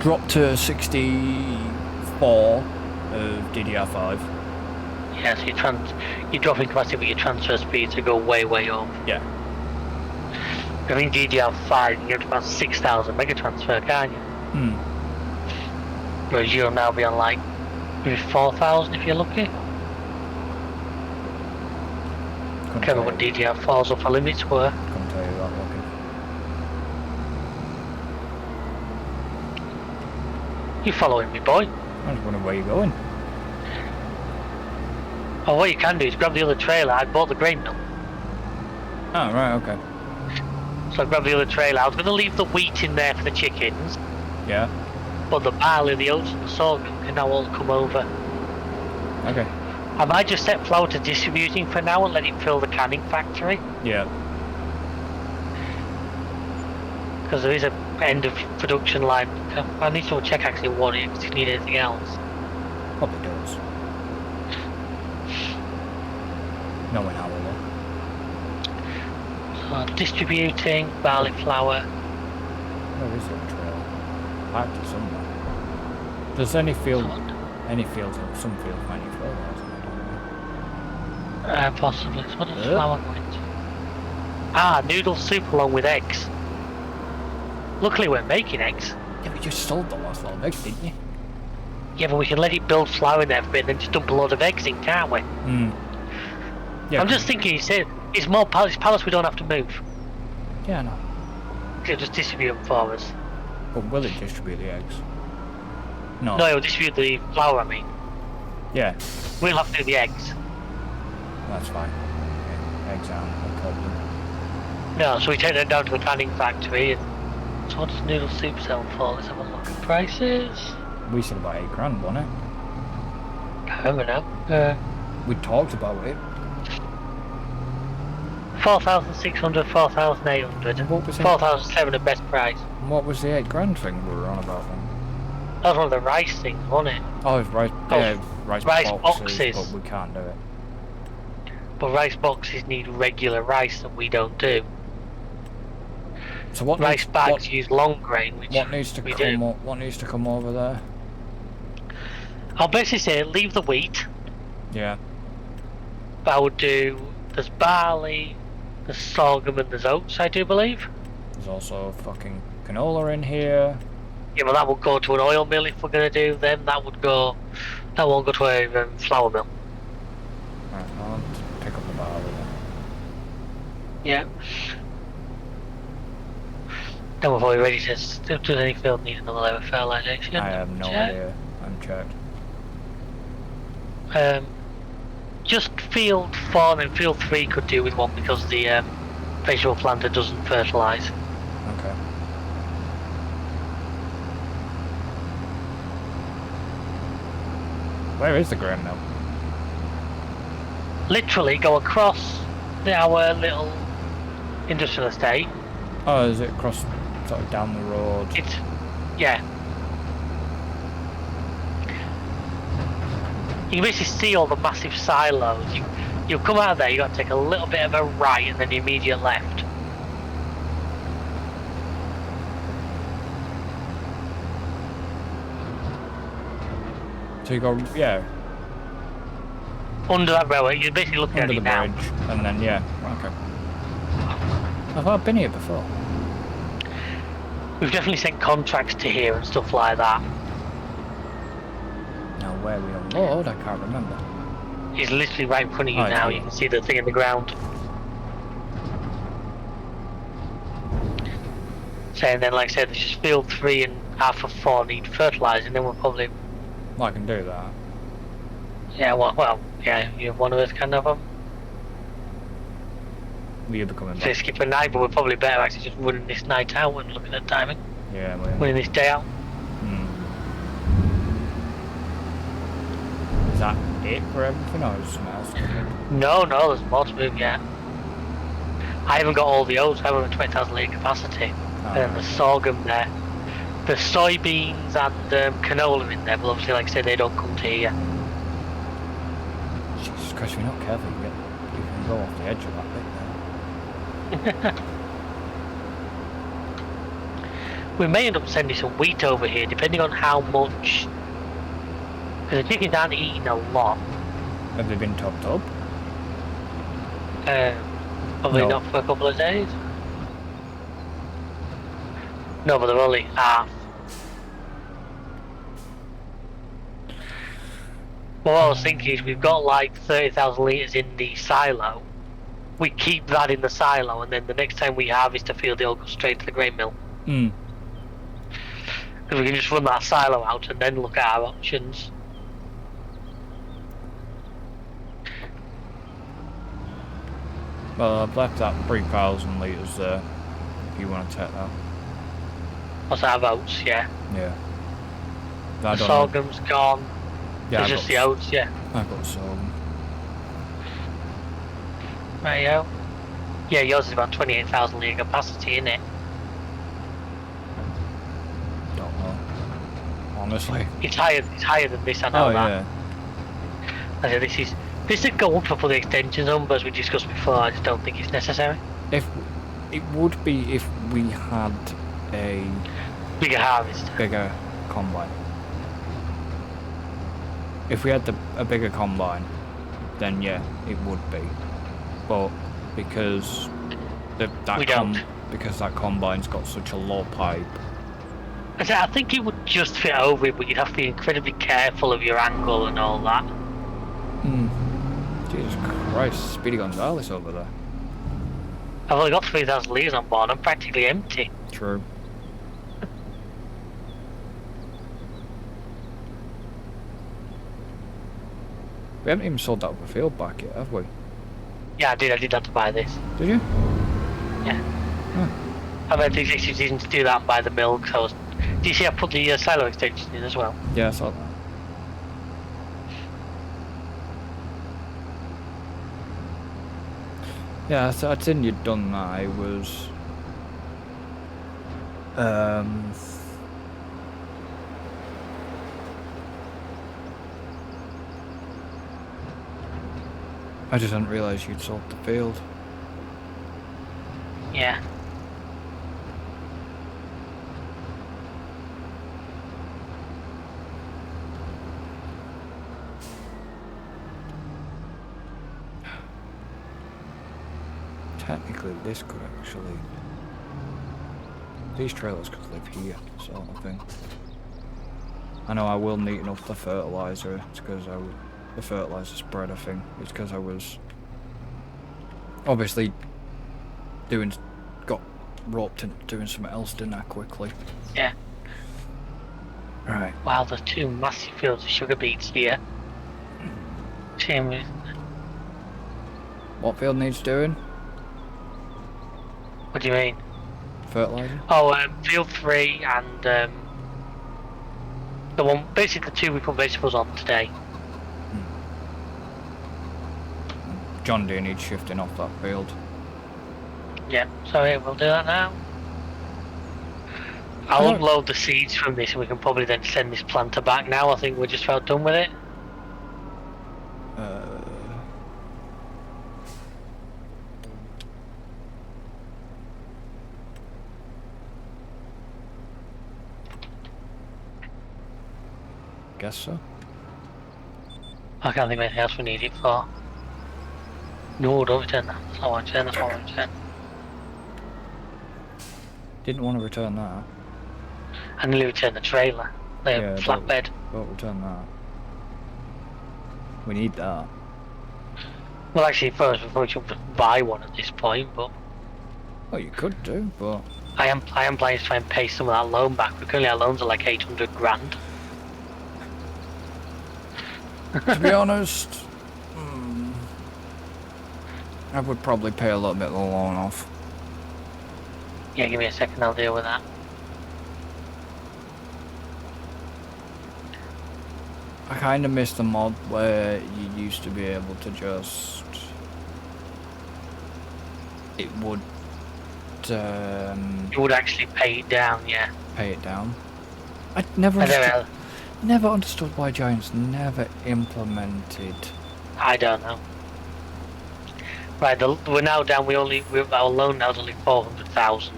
S2: Drop to 64 of DDR5.
S1: Yeah, so you're dropping capacity, but your transfer speeds to go way, way up.
S2: Yeah.
S1: I mean, DDR5, you get about 6,000 mega transfer, can't you? Whereas you'll now be on like maybe 4,000 if you're lucky. Can't remember what DDR4's upper limits were.
S2: Couldn't tell you that, lucky.
S1: You following me, boy?
S2: I was wondering where you're going.
S1: Oh, what you can do is grab the other trailer. I bought the grain mill.
S2: Oh, right, okay.
S1: So I grabbed the other trailer. I was going to leave the wheat in there for the chickens.
S2: Yeah.
S1: But the barley, the oats and the sorghum can now all come over.
S2: Okay.
S1: I might just set flour to distributing for now and let it fill the canning factory.
S2: Yeah.
S1: Because there is a end of production line. I need to check actually what it is, if you need anything else.
S2: Probably does. Knowing how we look.
S1: So distributing, barley flour.
S2: Where is it, trail? Parked it somewhere. Does any fields, some fields might need fertilizer, I don't know.
S1: Possibly. So what does flour go into? Ah, noodle soup along with eggs. Luckily we're making eggs.
S2: Yeah, but you sold the last lot of eggs, didn't you?
S1: Yeah, but we can let it build flour in there for a bit and then just dump a load of eggs in, can't we?
S2: Yeah,
S1: I'm just thinking, you said, it's more pallets we don't have to move.
S2: Yeah, I know.
S1: It'll just distribute them for us.
S2: But will it distribute the eggs? No.
S1: No, it'll distribute the flour, I mean.
S2: Yeah.
S1: We'll have to do the eggs.
S2: That's fine. Yeah, eggs aren't a problem.
S1: No, so we take them down to the canning factory and... So what does noodle soup sell for? Let's have a look at prices.
S2: We said about £8,000, wasn't it?
S1: I remember now.
S2: We talked about it.
S1: 4,600, 4,800,
S2: What was it?
S1: 4,700 best price.
S2: What was the £8,000 thing we were on about then?
S1: That was one of the rice things, wasn't it?
S2: Oh, it was rice, rice boxes, but we can't do it.
S1: But rice boxes need regular rice that we don't do.
S2: So what
S1: rice
S2: needs
S1: bags use long grain, which
S2: what needs to
S1: we do.
S2: what needs to come over there?
S1: I'll basically say leave the wheat,
S2: Yeah.
S1: but I would do, there's barley, there's sorghum and there's oats, I do believe.
S2: There's also fucking canola in here.
S1: Yeah, but that would go to an oil mill if we're going to do them. That won't go to a flour mill.
S2: Right, I'll pick up the barley then.
S1: Yeah. Then we're probably ready to, does any field need another layer of fertilisation?
S2: I have no idea. I'm checked.
S1: Just field 4 and field 3 could do with one because the vegetable planter doesn't fertilise.
S2: Okay. Where is the grain mill?
S1: Literally go across our little industrial estate.
S2: Oh, is it across, sort of down the road?
S1: Yeah. You can basically see all the massive silos. You come out of there, you got to take a little bit of a right and then the immediate left.
S2: So you go, yeah,
S1: Under that railway, you're basically looking
S2: under
S1: at
S2: the
S1: it now.
S2: bridge, and then, yeah, okay. I've been here before.
S1: We've definitely sent contracts to here and stuff like that.
S2: Now, where we unload, I can't remember.
S1: It's literally right in front of you
S2: Oh,
S1: now.
S2: yeah.
S1: You can see the thing in the ground. So, and then, like I said, there's just field 3 and half of 4 need fertilising. Then we'll probably,
S2: Well, I can do that.
S1: yeah, well, yeah, you have one of us kind of them.
S2: Will you be coming
S1: So
S2: back?
S1: skip a night, but we're probably better actually just running this night out and looking at timing.
S2: Yeah,
S1: Running this day out.
S2: Is that it for everything, or is something else coming?
S1: No, there's more to move yet. I haven't got all the oats. I haven't got 20,000 litre capacity.
S2: Oh,
S1: And the sorghum there. The soybeans and canola in there, but obviously, like I said, they don't come to here.
S2: Jesus Christ, if you're not careful, you can go off the edge of that bit there.
S1: We may end up sending some wheat over here, depending on how much. Because the chickens aren't eating a lot.
S2: Have they been topped up?
S1: Probably
S2: No.
S1: not for a couple of days. No, but they're only half. What I was thinking is we've got like 30,000 litres in the silo. We keep that in the silo, and then the next time we harvest a field, it'll go straight to the grain mill.
S2: Hmm.
S1: Because we can just run that silo out and then look at our options.
S2: Well, I've left that 3,000 litres there, if you want to take that.
S1: What's our oats? Yeah.
S2: Yeah.
S1: The
S2: I don't know.
S1: sorghum's gone.
S2: Yeah,
S1: There's just the oats, yeah.
S2: I've got sorghum.
S1: Right, yeah, yours is about 28,000 litre capacity, isn't it?
S2: Don't know. Honestly.
S1: It's higher than this, I know
S2: Oh,
S1: that.
S2: yeah.
S1: I said, this is go up for the extension zone, but as we discussed before, I just don't think it's necessary.
S2: If it would be if we had a
S1: Bigger harvest.
S2: bigger combine. If we had a bigger combine, then yeah, it would be. But because because that combine's got such a low pipe.
S1: I said, I think it would just fit over it, but you'd have to be incredibly careful of your angle and all that.
S2: Jesus Christ, Speedy Gonzales over there.
S1: I've only got 3,000 litres on board, I'm practically empty.
S2: True. We haven't even sold that other field back yet, have we?
S1: Yeah, I did that to buy this.
S2: Did you?
S1: Yeah.
S2: Huh.
S1: I made the executive decision to do that and buy the milk, so I was... Do you see I put the silo extension in as well?
S2: Yeah, I saw that. Yeah, so I'd seen you'd done that. It was... I just hadn't realised you'd sold the field.
S1: Yeah.
S2: technically this could actually... These trailers could live here, sort of thing. I know I will need enough for fertiliser. It's because the fertiliser spreader thing. It's because I was obviously got roped into doing something else, didn't I, quickly?
S1: Yeah.
S2: Right.
S1: Wow, there's 2 massive fields of sugar beets here. Shame.
S2: What field needs doing?
S1: What do you mean?
S2: Fertiliser?
S1: Oh, field 3 and the one, basically the 2 we put vegetables on today.
S2: John Deere needs shifting off that field.
S1: Yeah, so yeah, we'll do that now. I'll unload the seeds from this and we can probably then send this planter back now. I think we're just about done with it.
S2: Guess so.
S1: I can't think of anything else we need it for. No, don't return that. That's not what I return, that's what I return.
S2: Didn't want to return that.
S1: I nearly returned the trailer. The flatbed.
S2: Don't return that. We need that.
S1: Well, actually, first we probably should buy one at this point, but
S2: Well, you could do, but
S1: I am planning to try and pay some of that loan back. But currently, our loans are like 800 grand.
S2: to be honest, I would probably pay a little bit of the loan off.
S1: Yeah, give me a second, I'll deal with that.
S2: I kind of miss the mod where you used to be able to just... It would...
S1: You would actually pay it down, yeah.
S2: Pay it down. I never understood why Giants never implemented...
S1: I don't know. Right, we're now down, our loan now is only 400,000.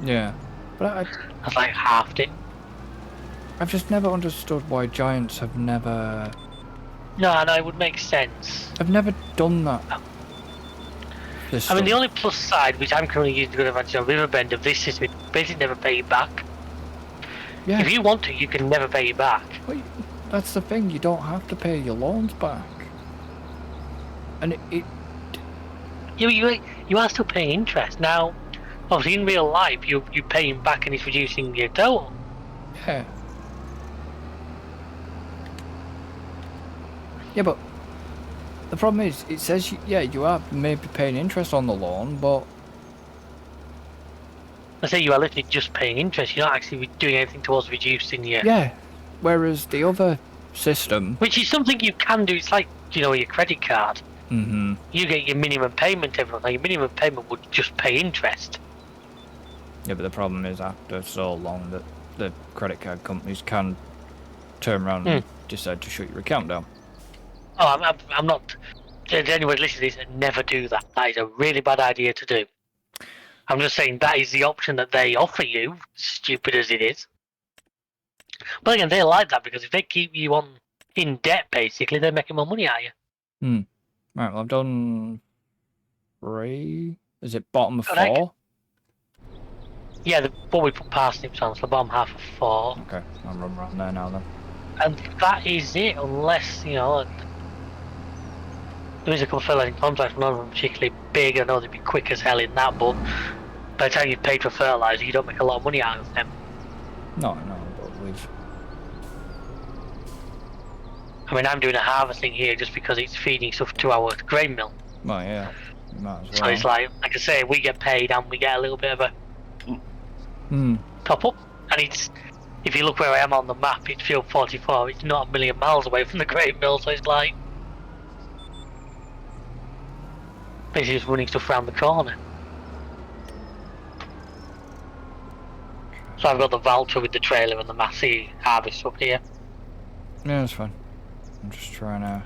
S2: Yeah, but
S1: That's like halved it.
S2: I've just never understood why Giants have never...
S1: No, I know, it would make sense.
S2: I've never done that.
S1: I mean, the only plus side, which I'm currently using to good advantage on Riverbend of this system, is basically never pay it back.
S2: Yeah.
S1: If you want to, you can never pay it back.
S2: Well, that's the thing, you don't have to pay your loans back. And
S1: You are still paying interest. Now, obviously in real life, you're paying back and it's reducing your total.
S2: Yeah. Yeah, but the problem is, it says, yeah, you are maybe paying interest on the loan, but...
S1: I say you are literally just paying interest, you're not actually doing anything towards reducing your...
S2: Yeah, whereas the other system...
S1: Which is something you can do, it's like, your credit card.
S2: Mm-hmm.
S1: You get your minimum payment every month, your minimum payment would just pay interest.
S2: Yeah, but the problem is after so long that the credit card companies can turn around and decide to shut your account down.
S1: Oh, I'm not... Anyone listening to this, never do that. That is a really bad idea to do. I'm just saying that is the option that they offer you, stupid as it is. But again, they like that because if they keep you in debt, basically, they're making more money out of you.
S2: Right, well, I've done 3. Is it bottom of
S1: Correct.
S2: 4?
S1: Yeah, what we put parsnips on, so the bottom half of 4.
S2: Okay, I'll run around there now then.
S1: And that is it, unless, there is a couple of fertilizer contracts, none of them particularly big. I know they'd be quick as hell in that, but by the time you've paid for fertilizer, you don't make a lot of money out of them.
S2: No, but we've...
S1: I mean, I'm doing a harvesting here just because it's feeding stuff to our grain mill.
S2: Well, yeah, you might as well.
S1: So it's like I say, we get paid and we get a little bit of a top up. And it's, if you look where I am on the map, it's field 44. It's not a million miles away from the grain mill, so it's like basically just running stuff around the corner. So I've got the Valtra with the trailer and the Massey harvest up here.
S2: Yeah, that's fine. I'm just trying to...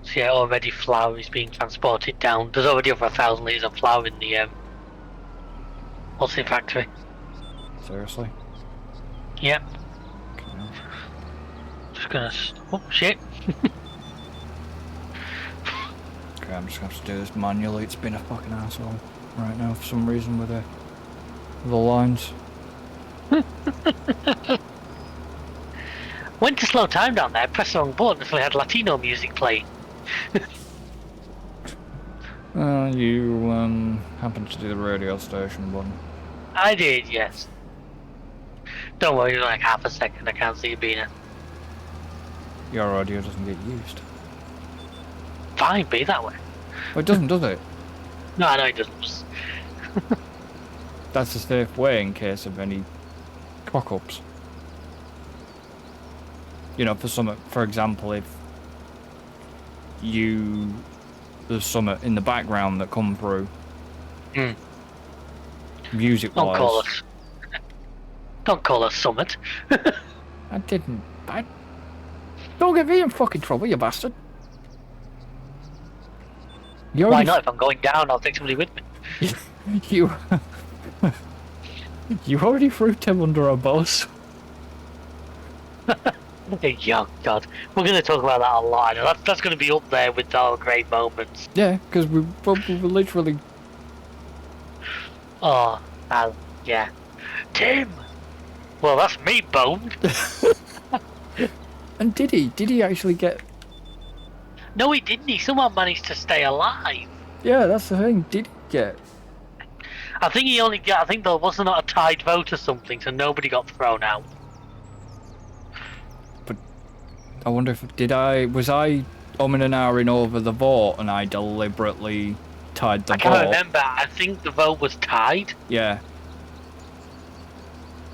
S1: So yeah, already flour is being transported down. There's already over 1,000 litres of flour in the what's the factory?
S2: Seriously?
S1: Yep.
S2: Okay.
S1: Just gonna. Oh shit!
S2: Okay, I'm just gonna have to do this manually. It's been a fucking asshole right now for some reason with the lines.
S1: Went to slow time down there. Pressed the wrong button, so we had Latino music playing.
S2: You happened to do the radio station button.
S1: I did, yes. Don't worry, you're like half a second. I can't see you being there.
S2: Your audio doesn't get used.
S1: Fine, be that way.
S2: Well, it doesn't, does it?
S1: No, I know it doesn't.
S2: That's a safe way in case of any cock-ups. You know, for example, if there's some in the background that come through, music-wise.
S1: Don't call us Summit.
S2: I didn't. Don't get me in fucking trouble, you bastard.
S1: Why not? If I'm going down, I'll take somebody with me.
S2: You already threw Tim under a bus.
S1: Yeah, God. We're going to talk about that a lot. That's going to be up there with our great moments.
S2: Yeah, because we were literally...
S1: Oh, yeah. Tim! Well, that's me boned.
S2: And did he actually get...
S1: No, he didn't. He somehow managed to stay alive.
S2: Yeah, that's the thing. Did he get...
S1: I think he only got... I think there wasn't a tied vote or something, so nobody got thrown out.
S2: But I wonder if... Was I umming and ahhing over the vote and I deliberately tied the vote?
S1: I can't remember. I think the vote was tied.
S2: Yeah.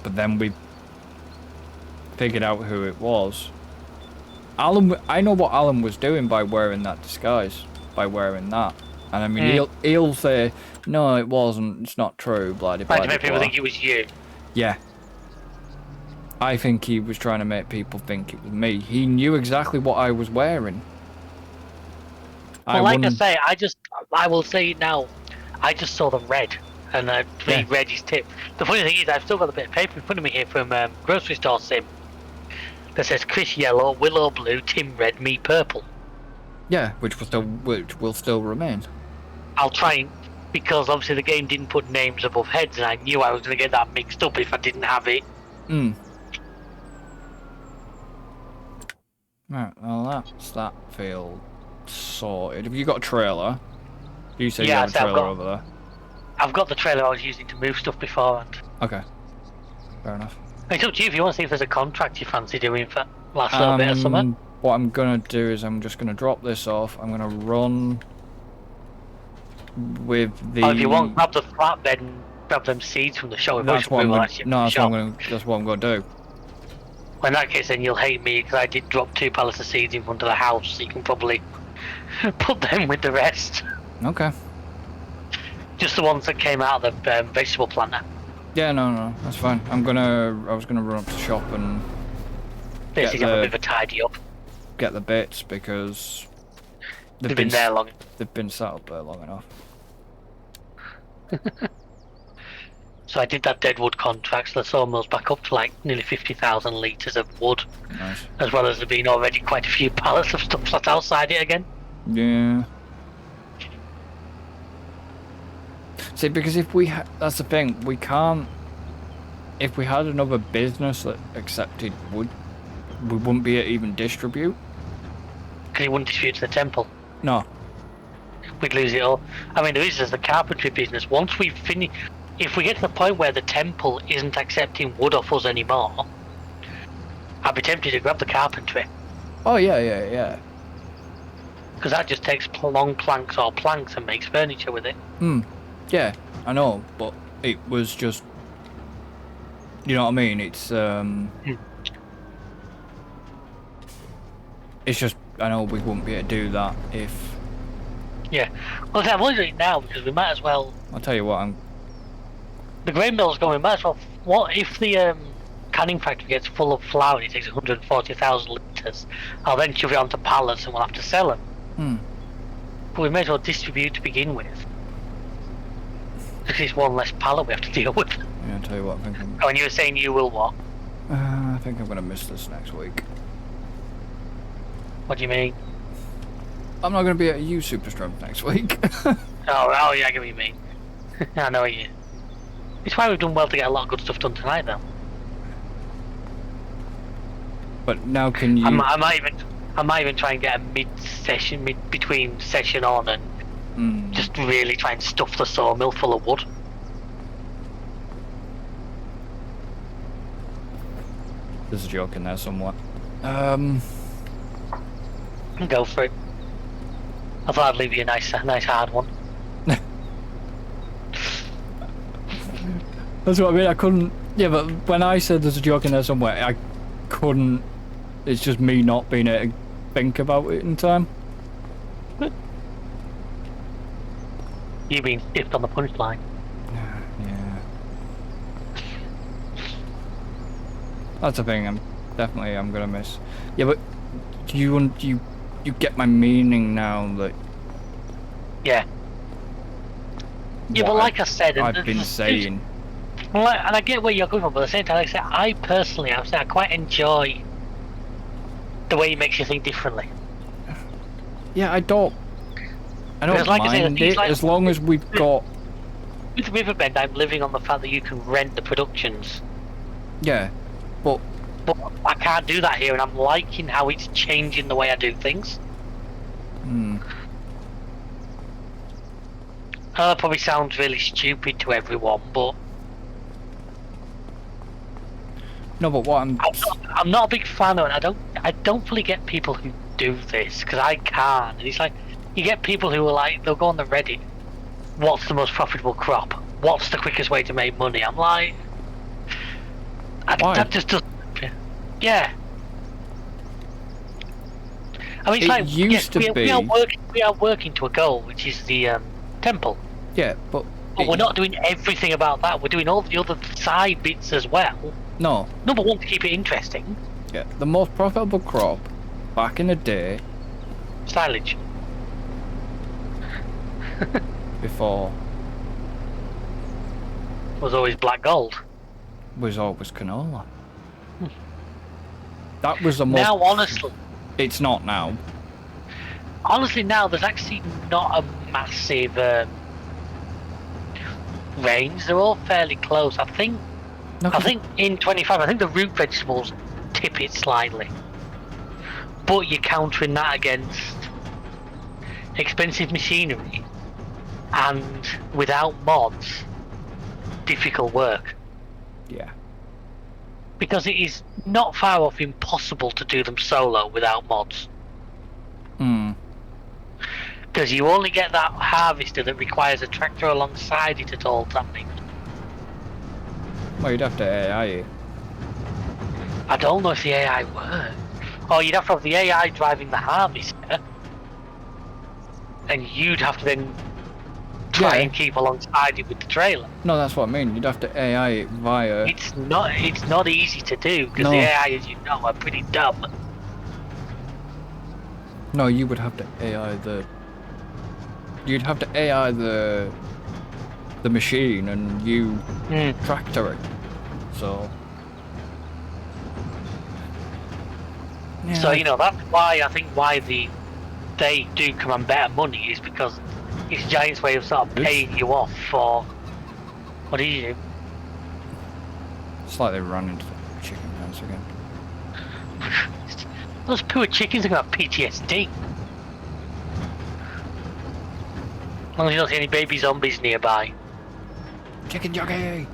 S2: But then we figured out who it was. Alan, I know what Alan was doing by wearing that disguise, by wearing that. And I mean, he'll say, no, it wasn't, it's not true, blah, blah, blah.
S1: To make people think it was you.
S2: Yeah. I think he was trying to make people think it was me. He knew exactly what I was wearing.
S1: Well, like I say, I will say it now, I just saw the red. And to me, red is tip. The funny thing is, I've still got a bit of paper in front of me here from grocery store sim that says Chris yellow, Willow blue, Tim red, me purple.
S2: Yeah, which will still remain.
S1: I'll try and, because obviously the game didn't put names above heads, and I knew I was going to get that mixed up if I didn't have it.
S2: Right, well that's that field sorted. Have you got a trailer? You say you have a trailer over there.
S1: I've got the trailer I was using to move stuff beforehand.
S2: Okay. Fair enough.
S1: It's up to you if you want to see if there's a contract you fancy doing for last little bit of summer.
S2: What I'm going to do is I'm just going to drop this off. I'm going to run with the...
S1: Oh, if you want, grab the flatbed and grab them seeds from the show.
S2: That's what I'm going to do.
S1: Well, in that case, then you'll hate me because I did drop 2 pallets of seeds in front of the house, so you can probably put them with the rest.
S2: Okay.
S1: Just the ones that came out of the vegetable planter.
S2: Yeah, no, that's fine. I was gonna run up to the shop and
S1: basically have a bit of a tidy up.
S2: Get the bits because
S1: they've been there long.
S2: They've been sat up there long enough.
S1: So I did that deadwood contract, so the sawmill's back up to like nearly 50,000 litres of wood.
S2: Nice.
S1: As well as there being already quite a few pallets of stuff that's outside it again.
S2: Yeah. See, because if we that's the thing, we can't... If we had another business that accepted wood, we wouldn't be able to even distribute.
S1: Because it wouldn't distribute to the temple.
S2: No.
S1: We'd lose it all. I mean, there is the carpentry business. Once we finish... If we get to the point where the temple isn't accepting wood off us anymore, I'd be tempted to grab the carpentry.
S2: Oh, yeah.
S1: Because that just takes long planks or planks and makes furniture with it.
S2: Yeah, I know, but it was just... You know what I mean? It's, It's just, I know we wouldn't be able to do that if...
S1: Yeah. Well, I'm only doing it now because we might as well...
S2: I'll tell you what,
S1: The grain mill's going, we might as well... What if the canning factory gets full of flour and it takes 140,000 litres? I'll then shove it onto pallets and we'll have to sell them. But we may as well distribute to begin with. Because it's one less pallet we have to deal with.
S2: Yeah, I'll tell you what, I think
S1: Oh, and you were saying you will what?
S2: I think I'm going to miss this next week.
S1: What do you mean?
S2: I'm not going to be able to use super strength next week.
S1: Oh, yeah, I get what you mean. I know what you. It's why we've done well to get a lot of good stuff done tonight, though.
S2: But now can you...
S1: I might even try and get a mid-session, between session on, and just really try and stuff the sawmill full of wood.
S2: There's a joke in there somewhere.
S1: Go for it. I thought I'd leave you a nice hard one.
S2: That's what I mean, I couldn't... Yeah, but when I said there's a joke in there somewhere, I couldn't... It's just me not being able to think about it in time.
S1: You being stiffed on the punchline.
S2: Yeah. That's a thing I'm gonna miss. Yeah, but you get my meaning now that...
S1: Yeah. Yeah, but like I said...
S2: I've been saying...
S1: Well, and I get where you're coming from, but at the same time, like I said, I personally, I quite enjoy the way he makes you think differently.
S2: Yeah, I don't
S1: Like
S2: mind it,
S1: like,
S2: as long as we've got...
S1: With Riverbend, I'm living on the fact that you can rent the productions.
S2: Yeah, but
S1: I can't do that here, and I'm liking how it's changing the way I do things. That probably sounds really stupid to everyone, but...
S2: No, but what
S1: I'm not a big fan of it. I don't fully get people who do this, because I can't. And it's like, you get people who are like, they'll go on the Reddit, what's the most profitable crop? What's the quickest way to make money? I'm like... that just doesn't... Yeah. I mean, it's like,
S2: used to be...
S1: we are working to a goal, which is the temple.
S2: Yeah, but
S1: we're not doing everything about that. We're doing all the other side bits as well.
S2: No.
S1: Number one, to keep it interesting.
S2: Yeah, the most profitable crop back in the day...
S1: Silage.
S2: Before...
S1: Was always black gold.
S2: Was always canola. That was the most...
S1: Now, honestly...
S2: It's not now.
S1: Honestly, now, there's actually not a massive range. They're all fairly close. I think in 25, I think the root vegetables tip it slightly. But you're countering that against expensive machinery and, without mods, difficult work.
S2: Yeah.
S1: Because it is not far off impossible to do them solo without mods. Because you only get that harvester that requires a tractor alongside it at all times.
S2: Well, you'd have to AI it.
S1: I don't know if the AI works. Or you'd have to have the AI driving the harvester. And you'd have to then try and keep alongside it with the trailer.
S2: No, that's what I mean. You'd have to AI it via...
S1: It's not easy to do, because the AI, as you know, are pretty dumb.
S2: No, you would have to AI the... You'd have to AI the machine and you tractor it. So... Yeah.
S1: So, you know, that's why I think they do command better money, is because it's Giant's way of sort of paying you off for... What do you do?
S2: It's like they ran into the chicken fence again.
S1: Those poor chickens are going to have PTSD. As long as you don't see any baby zombies nearby.
S2: Chicken jockey!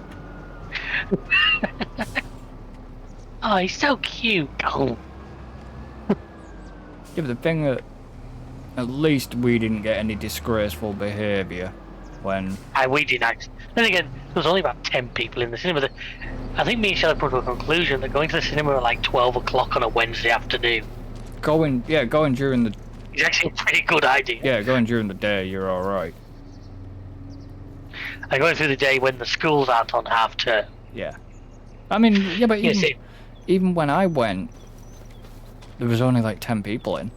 S1: Oh, he's so cute. Oh.
S2: Yeah, but the thing that... At least we didn't get any disgraceful behaviour when...
S1: We didn't actually. Then again, there was only about 10 people in the cinema. I think me and Shelley put to a conclusion that going to the cinema at like 12 o'clock on a Wednesday afternoon...
S2: Going during the...
S1: It's actually a pretty good idea.
S2: Yeah, going during the day, you're alright.
S1: And going through the day when the schools aren't on half term.
S2: Yeah. I mean, yeah, but even when I went, there was only like 10 people in.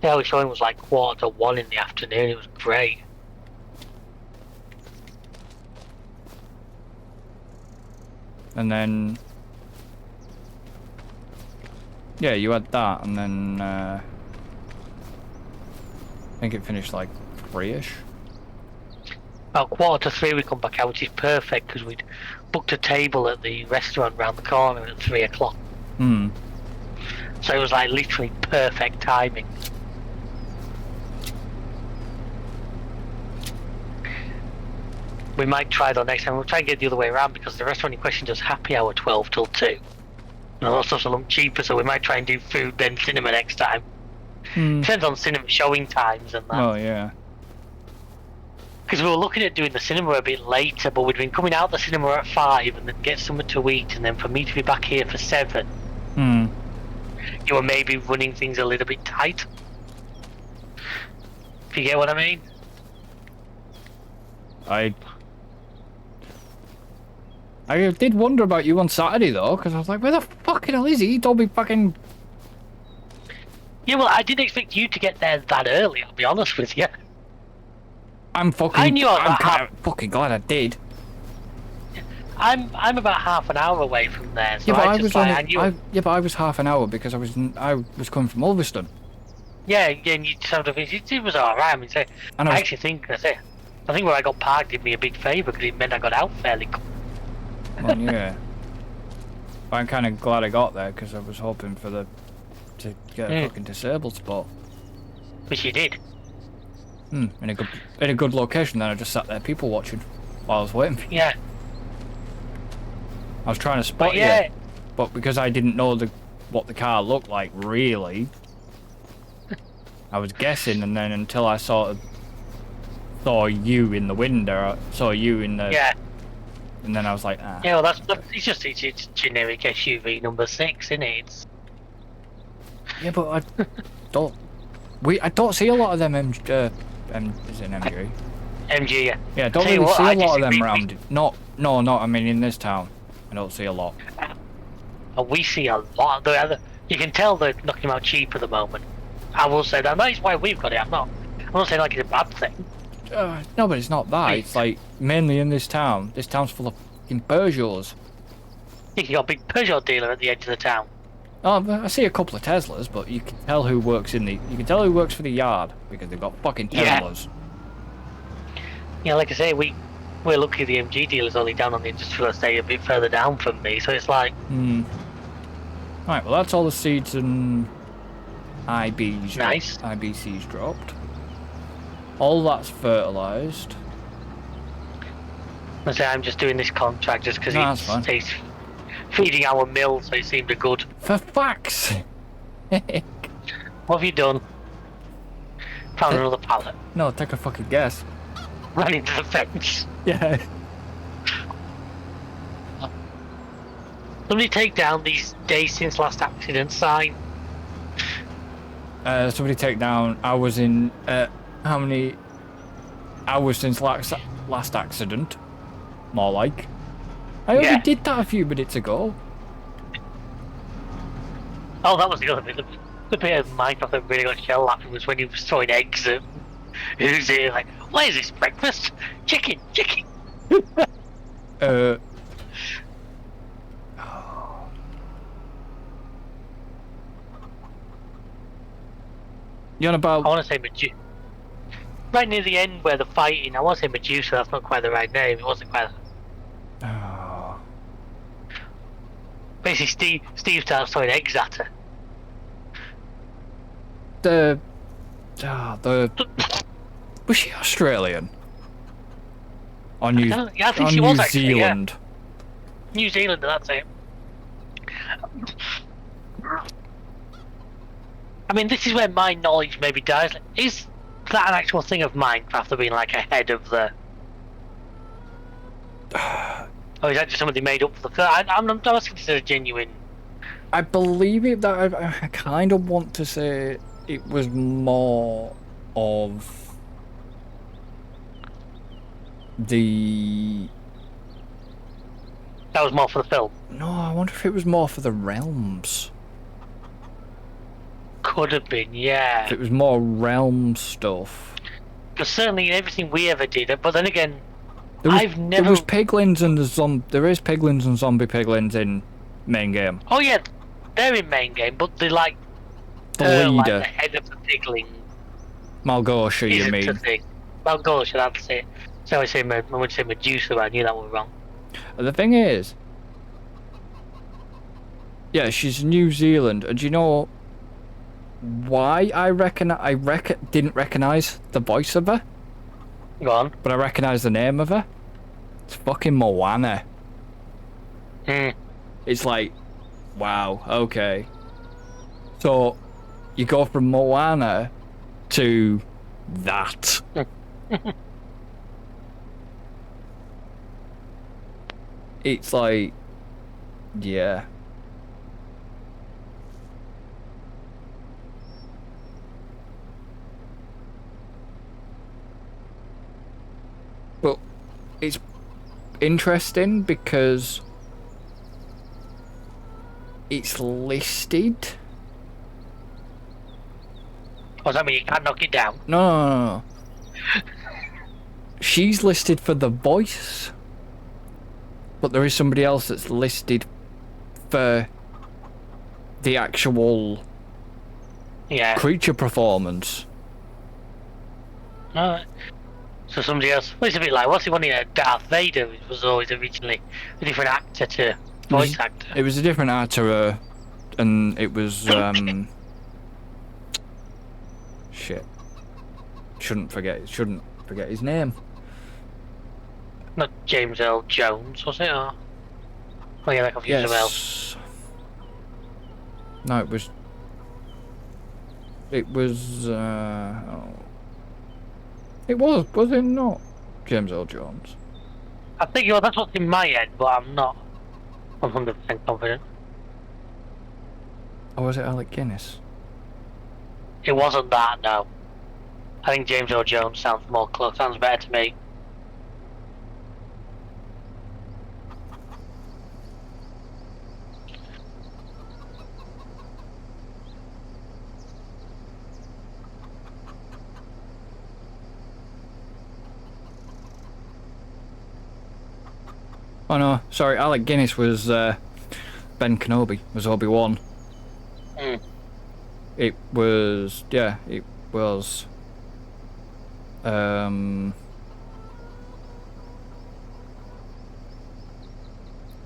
S1: The early showing was like 1:45 in the afternoon. It was great.
S2: And then Yeah, you had that, and then I think it finished like 3ish.
S1: About 2:45 we come back out, which is perfect because we'd booked a table at the restaurant round the corner at 3 o'clock.
S2: Hmm.
S1: So it was like literally perfect timing. We might try that next time. We'll try and get the other way around because the restaurant in question does happy hour 12 till 2. And that stuff's a lot cheaper, so we might try and do food then cinema next time. Depends on cinema showing times and that.
S2: Well, yeah.
S1: Because we were looking at doing the cinema a bit later, but we'd been coming out the cinema at 5 and then get something to eat, and then for me to be back here for 7, you were maybe running things a little bit tight. If you get what I mean?
S2: I did wonder about you on Saturday though, because I was like, where the fucking hell is he? He told me fucking...
S1: Yeah, well, I didn't expect you to get there that early, I'll be honest with you.
S2: I'm fucking...
S1: I knew I was
S2: I'm
S1: about
S2: kind of fucking glad I did.
S1: I'm about half an hour away from there, so
S2: Yeah, but
S1: I just
S2: only,
S1: I knew.
S2: yeah, but I was half an hour because I was coming from Ulverston.
S1: Yeah, and you sort of it was alright. I mean, so
S2: And
S1: I actually think I think where I got parked did me a big favour because it meant I got out fairly quick.
S2: Well, yeah. But I'm kind of glad I got there because I was hoping to get a fucking disabled spot.
S1: Which you did.
S2: In a good location. Then I just sat there people watching while I was waiting for you.
S1: Yeah.
S2: I was trying to spot you, but because I didn't know what the car looked like really, I was guessing, and then until I sort of saw you in the window, I saw you in the...
S1: Yeah.
S2: And then I was like, ah.
S1: Yeah, well, it's generic SUV number 6, isn't it? It's...
S2: Yeah, but I don't see a lot of them is it an MG?
S1: MG, yeah.
S2: Yeah, I don't really see a lot of them around. No, I mean in this town, I don't see a lot.
S1: And we see a lot. You can tell they're knocking them out cheap at the moment. I will say that. That is why we've got it. I'm not saying like it's a bad thing.
S2: No, but it's not that. It's like mainly in this town. This town's full of fucking Peugeots.
S1: You got a big Peugeot dealer at the edge of the town.
S2: Oh, I see a couple of Teslas, but you can tell who works for the yard because they've got fucking Teslas.
S1: Yeah, like I say, we're lucky the MG dealer's only down on the industrial estate a bit further down from me, so it's like...
S2: Right, well that's all the seeds and
S1: Nice.
S2: IBCs dropped. All that's fertilised.
S1: I say I'm just doing this contract just because he's feeding our mill, so it seemed a good.
S2: For fuck's sake.
S1: What have you done? Found another pallet.
S2: No, take a fucking guess.
S1: Ran into the fence.
S2: Yeah.
S1: Somebody take down these days since last accident sign.
S2: Somebody take down hours in... how many hours since last accident? More like. I already did that a few minutes ago.
S1: Oh, that was the other bit. The bit of Minecraft that really got shell laughing was when he was throwing eggs at... Who's here? Like, what is this, breakfast? Chicken!
S2: You're on about...
S1: I want to say Medusa. Right near the end where they're fighting, I want to say Medusa, that's not quite the right name, it wasn't quite... Basically, Steve starts throwing eggs at her.
S2: Was she Australian? Or New,
S1: I think she was actually,
S2: Zealand?
S1: Yeah. New Zealand, that's it. I mean, this is where my knowledge maybe dies. Is that an actual thing of Minecraft of being like ahead of the... Or is that just somebody made up for the... I'm asking this as a genuine...
S2: I believe it, that I kind of want to say it was more of the...
S1: That was more for the film?
S2: No, I wonder if it was more for the realms.
S1: Could have been, yeah.
S2: If it was more realm stuff.
S1: Because certainly in everything we ever did, but then again,
S2: I've never... There was piglins and there is piglins and zombie piglins in main game.
S1: Oh yeah, they're in main game, but they're like
S2: The
S1: like
S2: leader.
S1: the head of the pigling
S2: Malgosha, you
S1: isn't a
S2: mean?
S1: thing. Well, gosh, that's it. So I say Medusa, but I knew that was wrong.
S2: The thing is, yeah, she's New Zealand, and do you know why didn't recognize the voice of her,
S1: Go on.
S2: but I recognize the name of her? It's fucking Moana.
S1: Hmm.
S2: It's like, wow, okay. So, you go from Moana to that. It's like, yeah. But it's interesting because it's listed.
S1: Does that mean you can't knock it down?
S2: No. She's listed for the voice, but there is somebody else that's listed for the actual creature performance.
S1: Alright. So somebody else. Well, it's a bit like, what's the one here? Darth Vader was always originally a different actor to voice actor.
S2: It was a different actor, and it was shit. Shouldn't forget his name.
S1: Not James Earl Jones, was it? Or oh yeah, that confused him else.
S2: No, it was. It was. It was it not? James Earl Jones.
S1: I think that's what's in my head, but I'm not 100% confident.
S2: Or was it Alec Guinness?
S1: It wasn't that, no. I think James Earl Jones sounds better to me.
S2: Oh no, sorry, Alec Guinness was Ben Kenobi, was Obi-Wan.
S1: Mm.
S2: It was,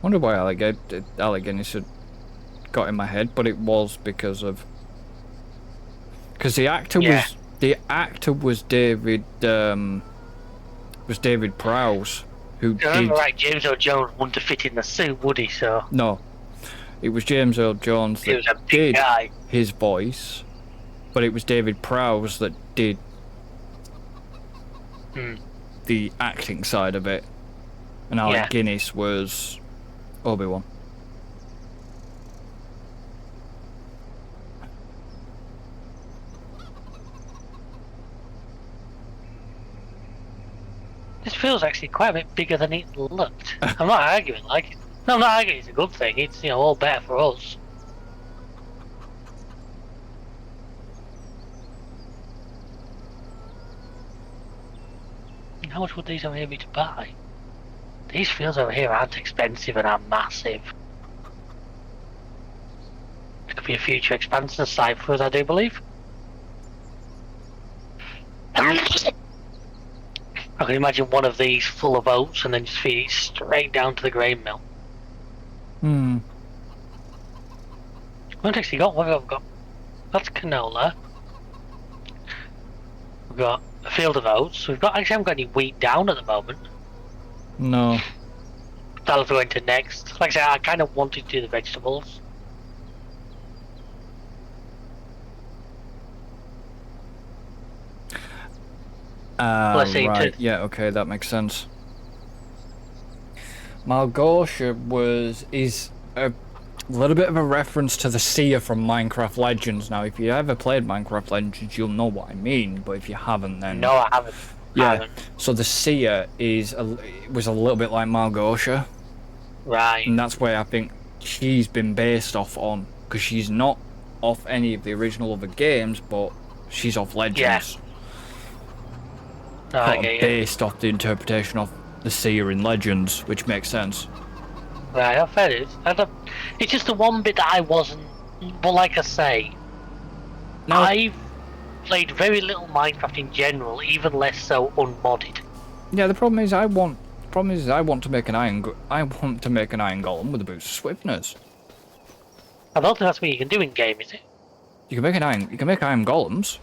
S2: wonder why Alec Guinness had got in my head, but it was because the actor was David Prowse, who did.
S1: Right, James Earl Jones wouldn't have fit in the suit, would he? So
S2: No, it was James Earl Jones that did his voice, but it was David Prowse that did the acting side of it, and Alec Guinness was Obi-Wan.
S1: This feels actually quite a bit bigger than it looked. I'm not arguing, no, I'm not arguing it's a good thing. It's, all better for us. How much would these over here be to buy? These fields over here aren't expensive and are massive. It could be a future expansion site for us, I do believe. I can imagine one of these full of oats and then just feed it straight down to the grain mill. What have we got? That's canola. We've got a field of oats. I haven't got any wheat down at the moment.
S2: No.
S1: That'll go into next. Like I said, I kind of wanted to do the vegetables.
S2: Right. Yeah, okay, that makes sense. Malgosha is a little bit of a reference to the seer from Minecraft Legends. Now, if you ever played Minecraft Legends, you'll know what I mean, but if you haven't, then...
S1: No, I haven't.
S2: Yeah, so the seer was a little bit like Malgosha.
S1: Right.
S2: And that's where I think she's been based off on, because she's not off any of the original other games, but she's off Legends. Based off the interpretation of the seer in Legends, which makes sense.
S1: Right, fair it is. It's just the one bit that I wasn't But like I say,
S2: Now,
S1: I've played very little Minecraft in general, even less so unmodded.
S2: yeah, the problem is I want to make an I want to make an iron golem with a boost of swiftness.
S1: I don't think that's what you can do in game, is it?
S2: You can make iron golems.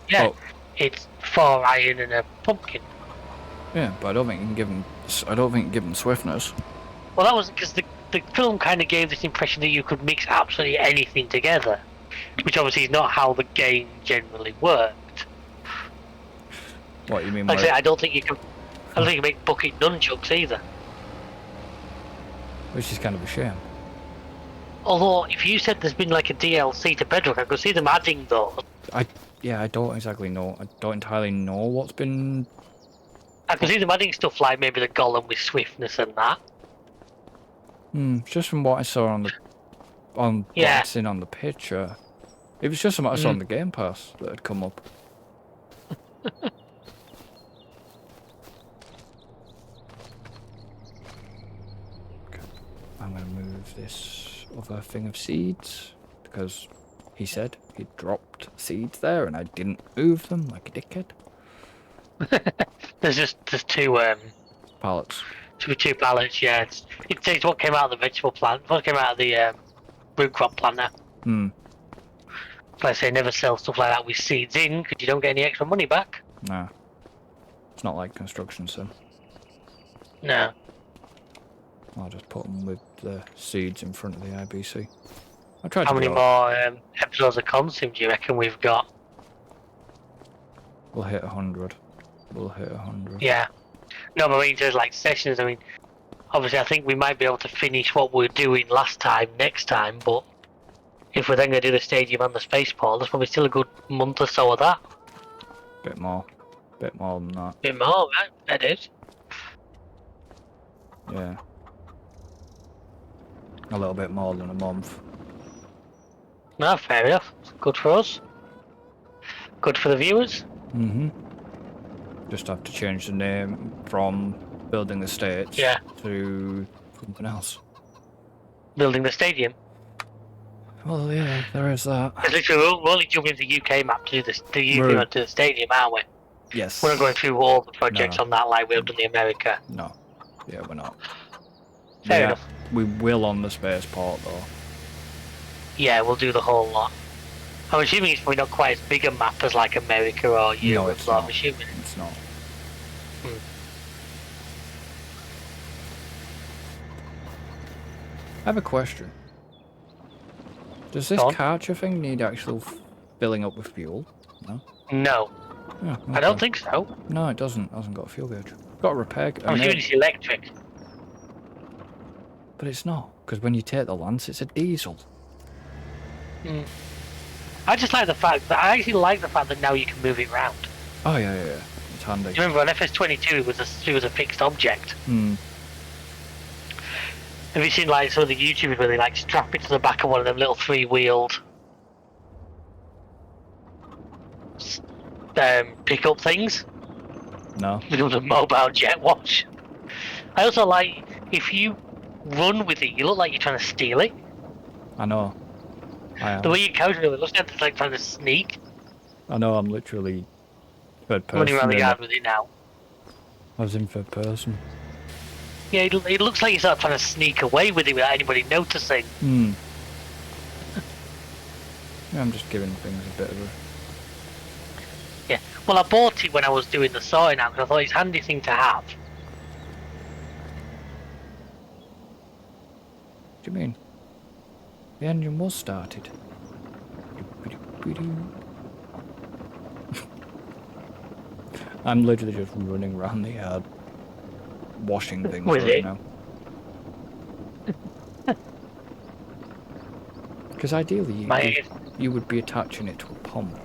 S1: Yeah,
S2: But,
S1: it's 4 iron and a pumpkin.
S2: yeah, but I don't think you can give them. I don't think you can give them swiftness.
S1: Well, that was because the film kind of gave this impression that you could mix absolutely anything together, which obviously is not how the game generally worked.
S2: What you mean?
S1: Like I say, I don't think you can make bucket nunchucks either.
S2: Which is kind of a shame.
S1: Although, if you said there's been like a DLC to Bedrock, I could see them adding those.
S2: I don't exactly know. I don't entirely know what's been.
S1: I could see them adding stuff like maybe the golem with swiftness and that.
S2: Just from what I saw on what I seen on the picture, it was just something I saw on the Game Pass that had come up. Okay. I'm gonna move this other thing of seeds because he said he dropped seeds there and I didn't move them like a dickhead.
S1: There's two
S2: Pallets.
S1: two pallets. Yeah, it takes what came out of the vegetable plant, what came out of the root crop planter. Like I say, never sell stuff like that with seeds in because you don't get any extra money back.
S2: Nah. It's not like construction sim.
S1: No.
S2: I'll just put them with the seeds in front of the IBC. I tried
S1: How
S2: to
S1: many
S2: do
S1: more episodes of Consume do you reckon we've got?
S2: We'll hit 100. We'll hit 100.
S1: Yeah. No, but I mean, there's like sessions. I mean, obviously, I think we might be able to finish what we were doing last time next time, but if we're then going to do the stadium and the spaceport, there's probably still a good month or so of that.
S2: Bit more. Bit more than that.
S1: Bit more, right? That is.
S2: Yeah. A little bit more than a month.
S1: No, fair enough. Good for us. Good for the viewers.
S2: Just have to change the name from Building the States to something else.
S1: Building the stadium.
S2: Well, yeah, there is that.
S1: Because literally, we're only jumping to the UK map to do to the stadium, aren't we?
S2: Yes.
S1: We're not going through all the projects on that like we've done in America.
S2: No. Yeah, we're not.
S1: Fair enough.
S2: We will on the spaceport, though.
S1: Yeah, we'll do the whole lot. I'm assuming it's probably not quite as big a map as like America or Europe,
S2: no, it's
S1: so
S2: not.
S1: I'm assuming.
S2: It's not. I have a question. Does this Karcher thing need actual filling up with fuel? No?
S1: No.
S2: Oh, okay.
S1: I don't think so.
S2: No, it doesn't. It hasn't got a fuel gauge. Got a repair.
S1: I'm assuming it's electric.
S2: But it's not, because when you take the Lance, it's a diesel.
S1: I just like the fact that I actually like the fact that now you can move it around.
S2: Oh yeah. It's handy.
S1: You remember on FS22 it was a fixed object. Have you seen like some of the YouTubers where they like strap it to the back of one of them little 3-wheeled pickup things?
S2: No.
S1: Becomes a mobile jet wash. I also like if you run with it, you look like you're trying to steal it.
S2: I know. I am.
S1: The way you counter it looks like it's like trying to sneak.
S2: I know. I'm literally third person.
S1: Running around the yard with it now.
S2: I was in third person.
S1: Yeah, it looks like you're sort of trying to sneak away with it without anybody noticing.
S2: Yeah, I'm just giving things a bit of a...
S1: Yeah, well I bought it when I was doing the sorting out because I thought it's a handy thing to have.
S2: What do you mean? The engine was started. I'm literally just running around the yard, washing things right now. Because ideally, you would be attaching it to a pump.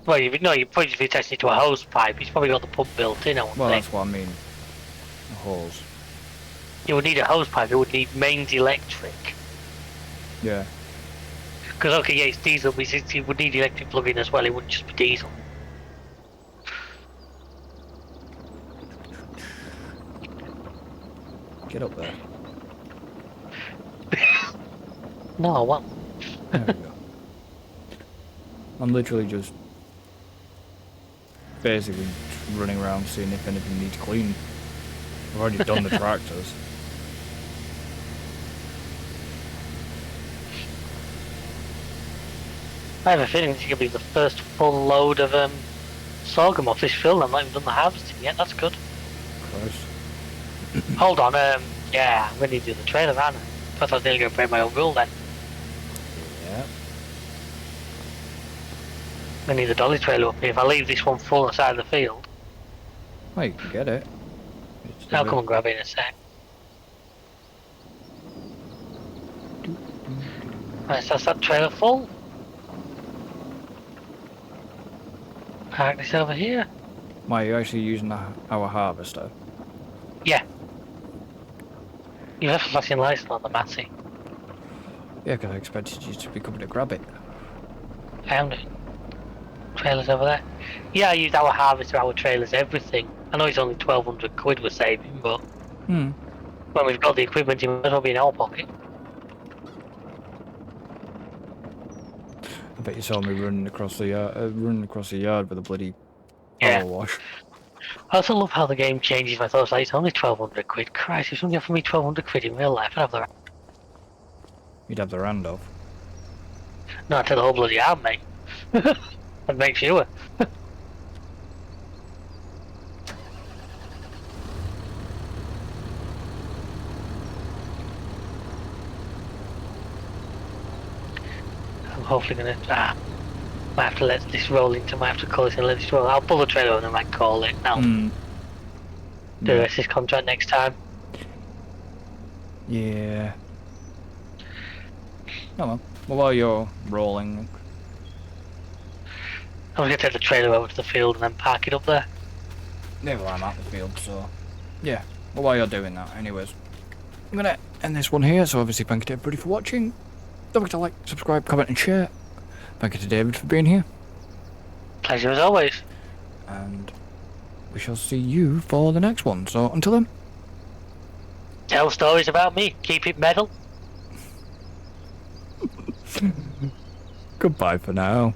S1: Well, you'd probably be attaching it to a hose pipe. It's probably got the pump built in, I would think.
S2: That's what I mean. A hose.
S1: You would need a hose pipe. It would need mains electric.
S2: Yeah.
S1: Because okay, yeah, it's diesel, but it would need electric plug-in as well. It wouldn't just be diesel.
S2: Get up there.
S1: No, what?
S2: There we go. I'm literally just basically just running around seeing if anything needs cleaning. I've already done the tractors.
S1: I have a feeling this is going to be the first full load of sorghum off this field. I've not even done the harvesting yet. That's good.
S2: Christ.
S1: Hold on. Yeah, I'm going to do the trailer, aren't I? I thought I was going to break my own rule then.
S2: Yeah.
S1: I need the dolly trailer up here. If I leave this one full aside the field,
S2: Well, you can get it. It's
S1: I'll come and grab it in a sec. Right, so that's that trailer full. Park this over here.
S2: Why, are you actually using our harvester?
S1: Yeah. You left the flashing lights on the Matty.
S2: Yeah, because I expected you to be coming to grab it.
S1: Found it. Trailers over there. Yeah, I used our harvester, our trailers, everything. I know it's only 1,200 quid we're saving, but when we've got the equipment, it might as well be in our pocket.
S2: I bet you saw me running across the yard with a bloody
S1: Yeah.
S2: power wash.
S1: I also love how the game changes my thoughts. Like, it's only 1,200 quid. Christ, if somebody offered me 1,200 quid in real life, I'd have the...
S2: You'd have the hand off.
S1: No, I'd tell the whole bloody arm, mate. I'd make sure. I'm hopefully gonna... might have to let this roll into... Might have to call this and let this roll. I'll pull the trailer and then I might call it. Now, do the rest of this contract next time.
S2: Yeah. Oh well. Well, while you're rolling...
S1: I'm gonna take the trailer over to the field and then park it up there.
S2: Yeah, well, I'm out in the field, so... Yeah. Well, while you're doing that, anyways. I'm gonna end this one here, so obviously thank you to everybody for watching. Don't forget to like, subscribe, comment and share. Thank you to David for being here.
S1: Pleasure as always.
S2: And we shall see you for the next one. So until then.
S1: Tell stories about me. Keep it metal.
S2: Goodbye for now.